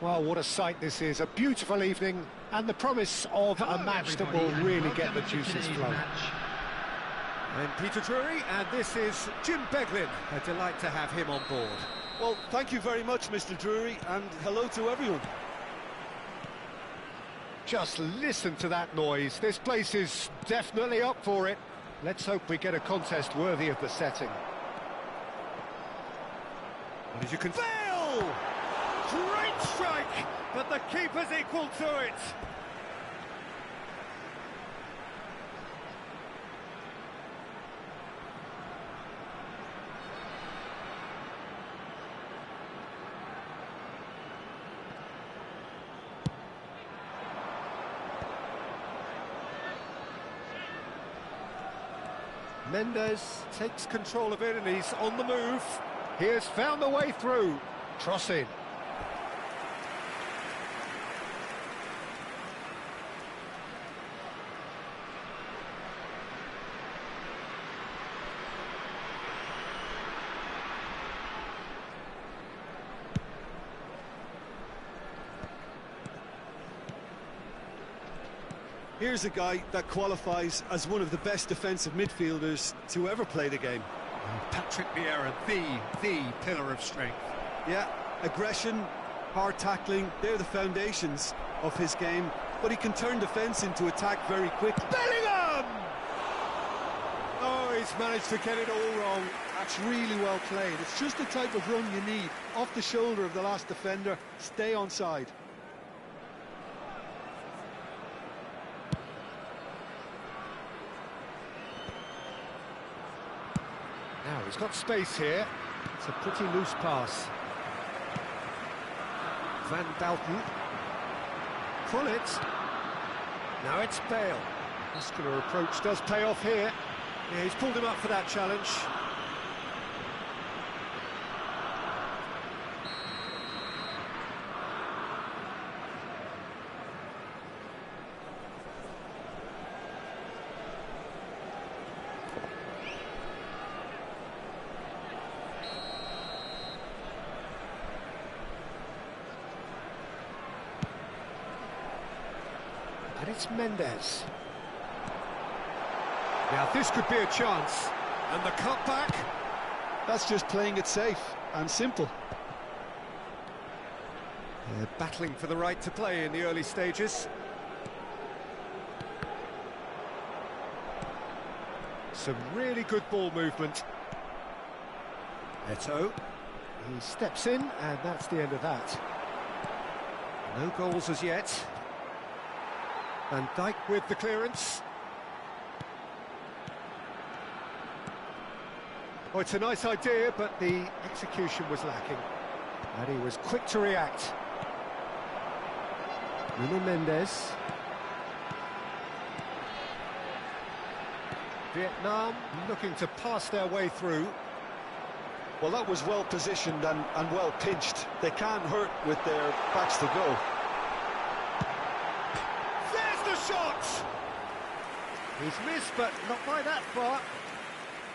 Well, what a sight this is. A beautiful evening and the promise of a match that will really get the juices flowing. I'm Peter Drury, and this is Jim Beglin. A delight to have him on board. Well, thank you very much, Mr. Drury, and hello to everyone. Just listen to that noise. This place is definitely up for it. Let's hope we get a contest worthy of the setting. What did you Bale! Great strike, but the keeper's equal to it. Mendes takes control of it and he's on the move. He has found the way through. Cross in. Here's a guy that qualifies as one of the best defensive midfielders to ever play the game. Patrick Vieira, the pillar of strength. Yeah, aggression, hard tackling, they're the foundations of his game, but he can turn defence into attack very quickly. Bellingham! Oh, he's managed to get it all wrong. That's really well played. It's just the type of run you need. Off the shoulder of the last defender, stay onside. Now, he's got space here. It's a pretty loose pass. Van Dalton. Pull it. Now it's Bale. Muscular approach does pay off here. Yeah, he's pulled him up for that challenge. And it's Mendes. Now this could be a chance. And the cutback. That's just playing it safe and simple. They're battling for the right to play in the early stages. Some really good ball movement. Eto. He steps in, and that's the end of that. No goals as yet. Van Dijk with the clearance. Oh, it's a nice idea, but the execution was lacking. And he was quick to react. Nuno Mendes. Vietnam looking to pass their way through. Well, that was well positioned and well pinched. They can't hurt with their backs to go. Shot! He's missed, but not by that far.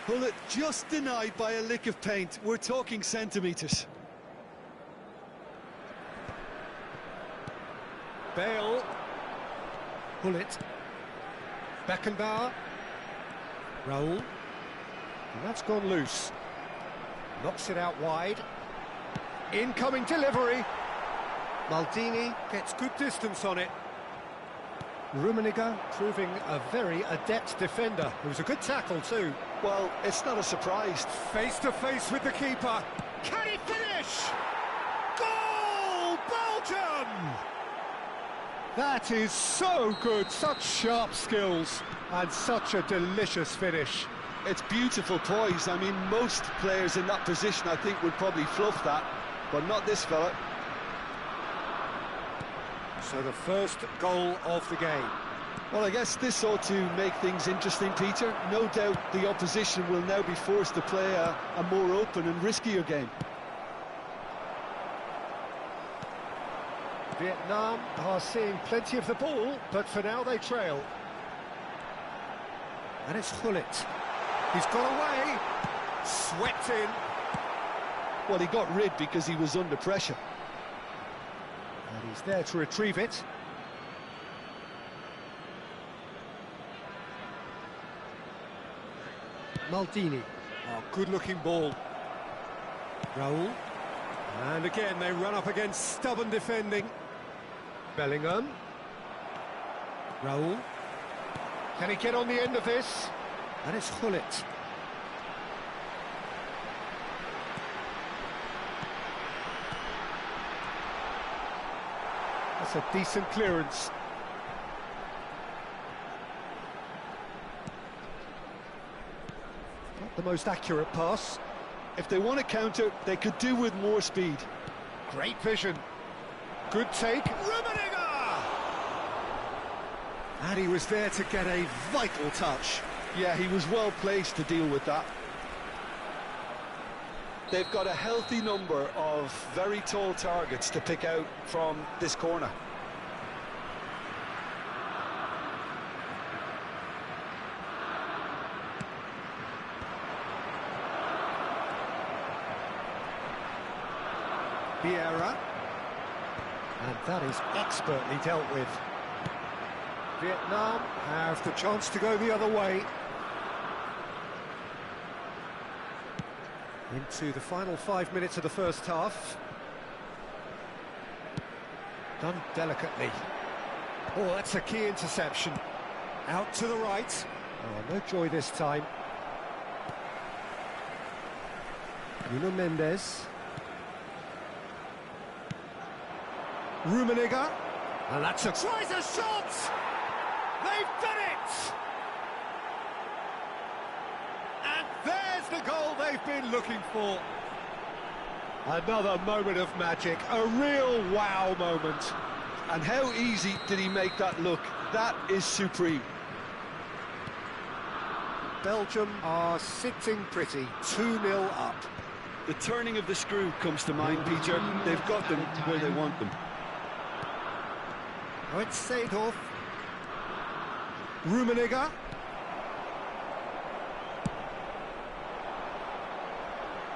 Bullet just denied by a lick of paint. We're talking centimetres. Bale. Bullet. Beckenbauer. Raul. And that's gone loose. Knocks it out wide. Incoming delivery. Maldini gets good distance on it. Rummenigge proving a very adept defender. It was a good tackle too. Well, it's not a surprise. Face to face with the keeper. Can he finish? Goal! Belgium! That is so good. Such sharp skills and such a delicious finish. It's beautiful poise. I mean, most players in that position, I think, would probably fluff that, but not this fella. So the first goal of the game. Well, I guess this ought to make things interesting, Peter. No doubt the opposition will now be forced to play a more open and riskier game. Vietnam are seeing plenty of the ball, but for now they trail. And it's Gullit. He's got away. Swept in. Well, he got rid because he was under pressure. And he's there to retrieve it. Maldini. Oh, good-looking ball. Raul. And again, they run up against stubborn defending. Bellingham. Raul. Can he get on the end of this? And it's Hullet. That's a decent clearance. Not the most accurate pass. If they want to counter, they could do with more speed. Great vision. Good take. Rummenigge! And he was there to get a vital touch. Yeah, he was well placed to deal with that. They've got a healthy number of very tall targets to pick out from this corner. Vieira. And that is expertly dealt with. Vietnam have the chance to go the other way. Into the final 5 minutes of the first half. Done delicately. Oh, that's a key interception. Out to the right. Oh, no joy this time. Nuno Mendes. Rummenigge. And that's a... Tries a shot! They've done it! And there's the goal they've been looking for. Another moment of magic, a real wow moment. And how easy did he make that look? That is supreme. Belgium are sitting pretty, 2-0 up. The turning of the screw comes to mind, Peter. They've got them where they want them. Oh, it's Seedorf. Rummenigge.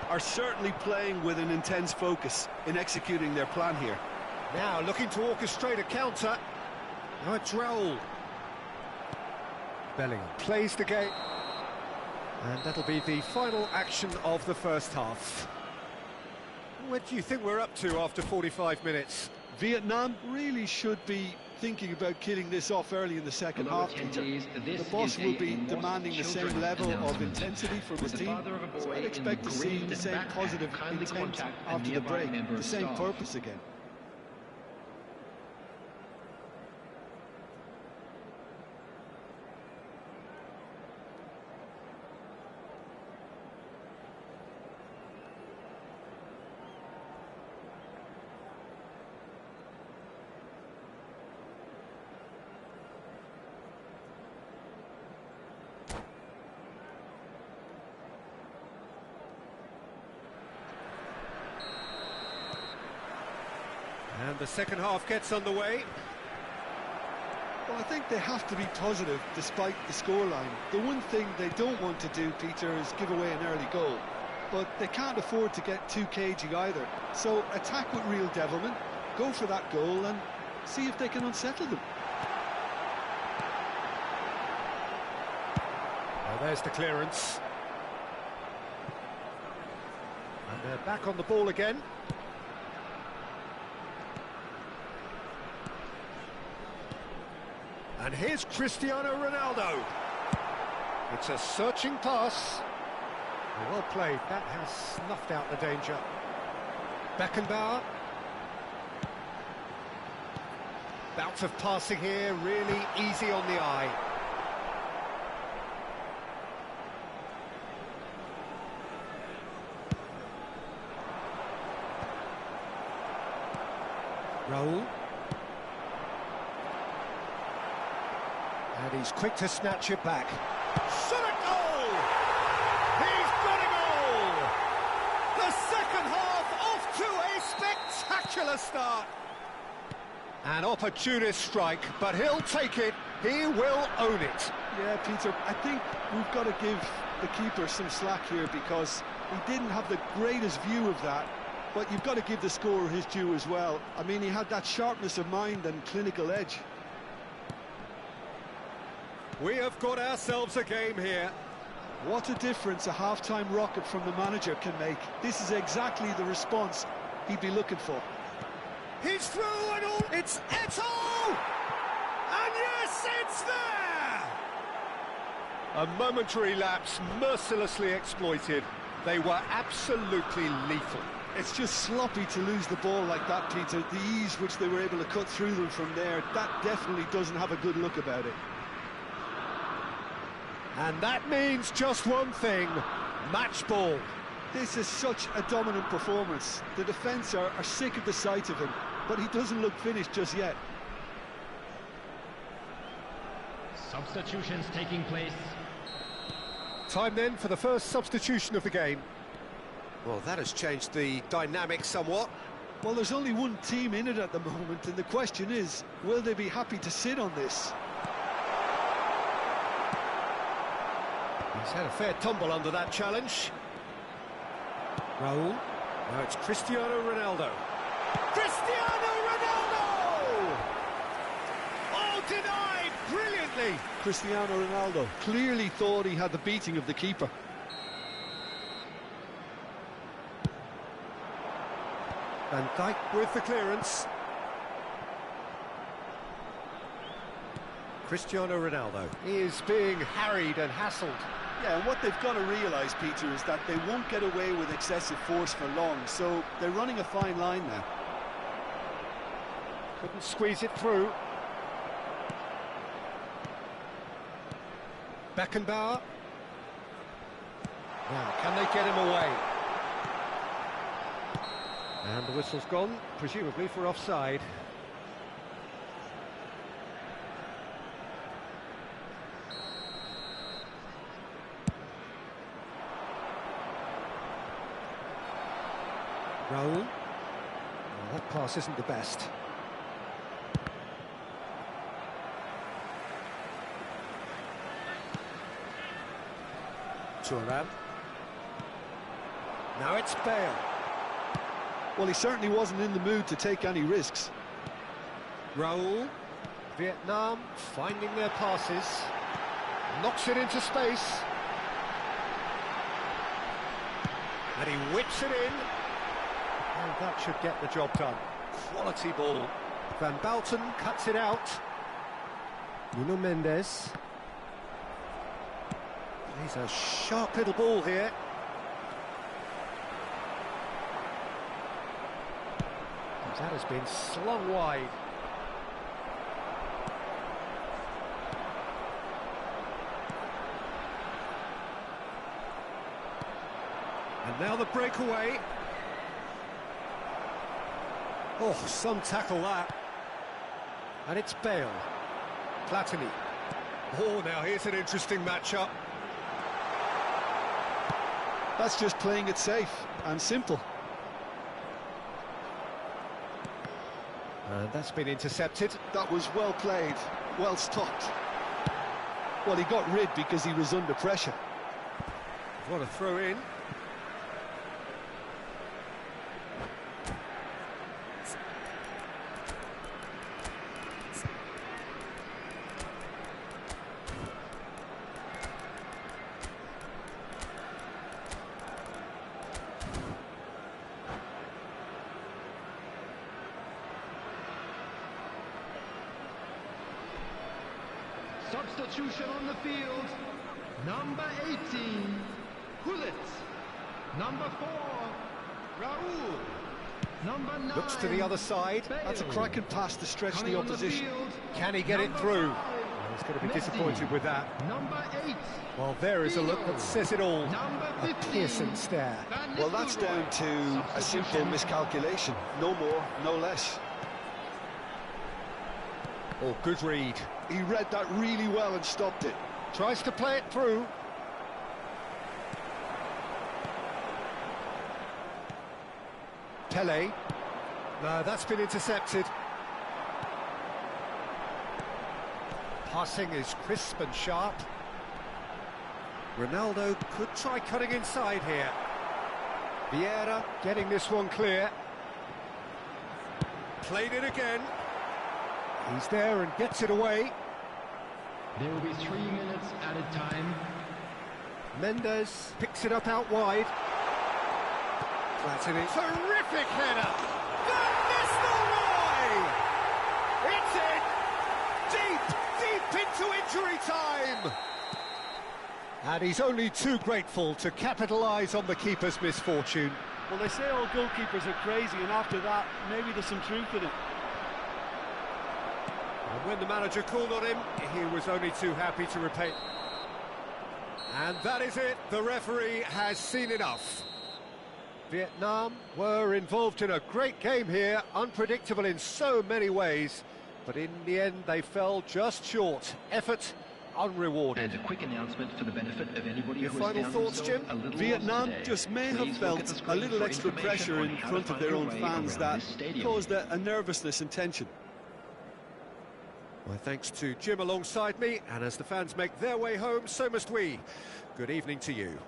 Are certainly playing with an intense focus in executing their plan here. Now looking to orchestrate a counter. Now it's Raul. Bellingham plays the game. And that'll be the final action of the first half. What do you think we're up to after 45 minutes? Vietnam really should be thinking about killing this off early in the second half, Peter. The boss will be demanding the same level of intensity from his team, so I'd expect to see the same positive intent after the break, the same purpose again. And the second half gets underway. Well, I think they have to be positive despite the scoreline. The one thing they don't want to do, Peter, is give away an early goal. But they can't afford to get too cagey either. So attack with real devilment, go for that goal and see if they can unsettle them. Well, there's the clearance. And they're back on the ball again. And here's Cristiano Ronaldo. It's a searching pass. Well played. That has snuffed out the danger. Beckenbauer. Bout of passing here, really easy on the eye. Raul. And he's quick to snatch it back. Shot a goal! He's got a goal! The second half off to a spectacular start. An opportunist strike, but he'll take it. He will own it. Yeah, Peter, I think we've got to give the keeper some slack here because he didn't have the greatest view of that. But you've got to give the scorer his due as well. I mean, he had that sharpness of mind and clinical edge. We have got ourselves a game here. What a difference a half-time rocket from the manager can make. This is exactly the response he'd be looking for. He's through and all. It's Eto'o! And yes, it's there! A momentary lapse mercilessly exploited. They were absolutely lethal. It's just sloppy to lose the ball like that, Peter. The ease which they were able to cut through them from there, that definitely doesn't have a good look about it. And that means just one thing, match ball. This is such a dominant performance. The defence are sick of the sight of him, but he doesn't look finished just yet. Substitutions taking place. Time then for the first substitution of the game. Well, that has changed the dynamic somewhat. Well, there's only one team in it at the moment, and the question is, will they be happy to sit on this? He's had a fair tumble under that challenge. Raul. Now it's Cristiano Ronaldo. Cristiano Ronaldo! Oh, denied brilliantly. Cristiano Ronaldo clearly thought he had the beating of the keeper. Than-tai with the clearance. Cristiano Ronaldo is being harried and hassled. Yeah, and what they've got to realise, Peter, is that they won't get away with excessive force for long, so they're running a fine line now. Couldn't squeeze it through. Beckenbauer. Now, can they get him away? And the whistle's gone, presumably for offside. Raul. Well, that pass isn't the best. Thuram. Now it's Bale. Well, he certainly wasn't in the mood to take any risks. Raul. Vietnam finding their passes. Knocks it into space. And he whips it in. And that should get the job done. Quality ball. Van Bouten cuts it out. Nuno Mendes. He's a sharp little ball here. That has been slung wide. And now the breakaway. Oh, some tackle that. And it's Bale. Platini. Oh, now here's an interesting matchup. That's just playing it safe and simple. And that's been intercepted. That was well played, well stopped. Well, he got rid because he was under pressure. What a throw in. Substitution on the field. Number 18, Hullet. Number 4, Raul. Number 9. Looks to the other side. Bale. That's a cracking pass to stretch Coming the on opposition. field, Can he get it number through? 5, Well, he's going to be Messi. disappointed with that. Number 8. Well, there is a look that says it all. Number A 15, piercing stare. Van Well, that's Nistelrooy. down to a simple Substitution. miscalculation. No more, no less. Oh, good read. He read that really well and stopped it. Tries to play it through. Pele. No, that's been intercepted. Passing is crisp and sharp. Ronaldo could try cutting inside here. Vieira getting this one clear. Played it again. He's there and gets it away. There will be 3 minutes added time. Mendes picks it up out wide. Flattening. Terrific header! Van Nistelrooy! It's in! Deep into injury time! And he's only too grateful to capitalise on the keeper's misfortune. Well, they say all goalkeepers are crazy, and after that, maybe there's some truth in it. And when the manager called on him, he was only too happy to repay. And that is it, the referee has seen enough. Vietnam were involved in a great game here, unpredictable in so many ways, but in the end they fell just short. Effort unrewarded. And a quick announcement for the benefit of anybody Your who final has thoughts, Jim? a little Vietnam today. just may Please have look felt at the a screen little for extra information pressure on in how to front of find their your own way fans around that this stadium. caused a nervousness in tension. My thanks to Jim alongside me, and as the fans make their way home, so must we. Good evening to you.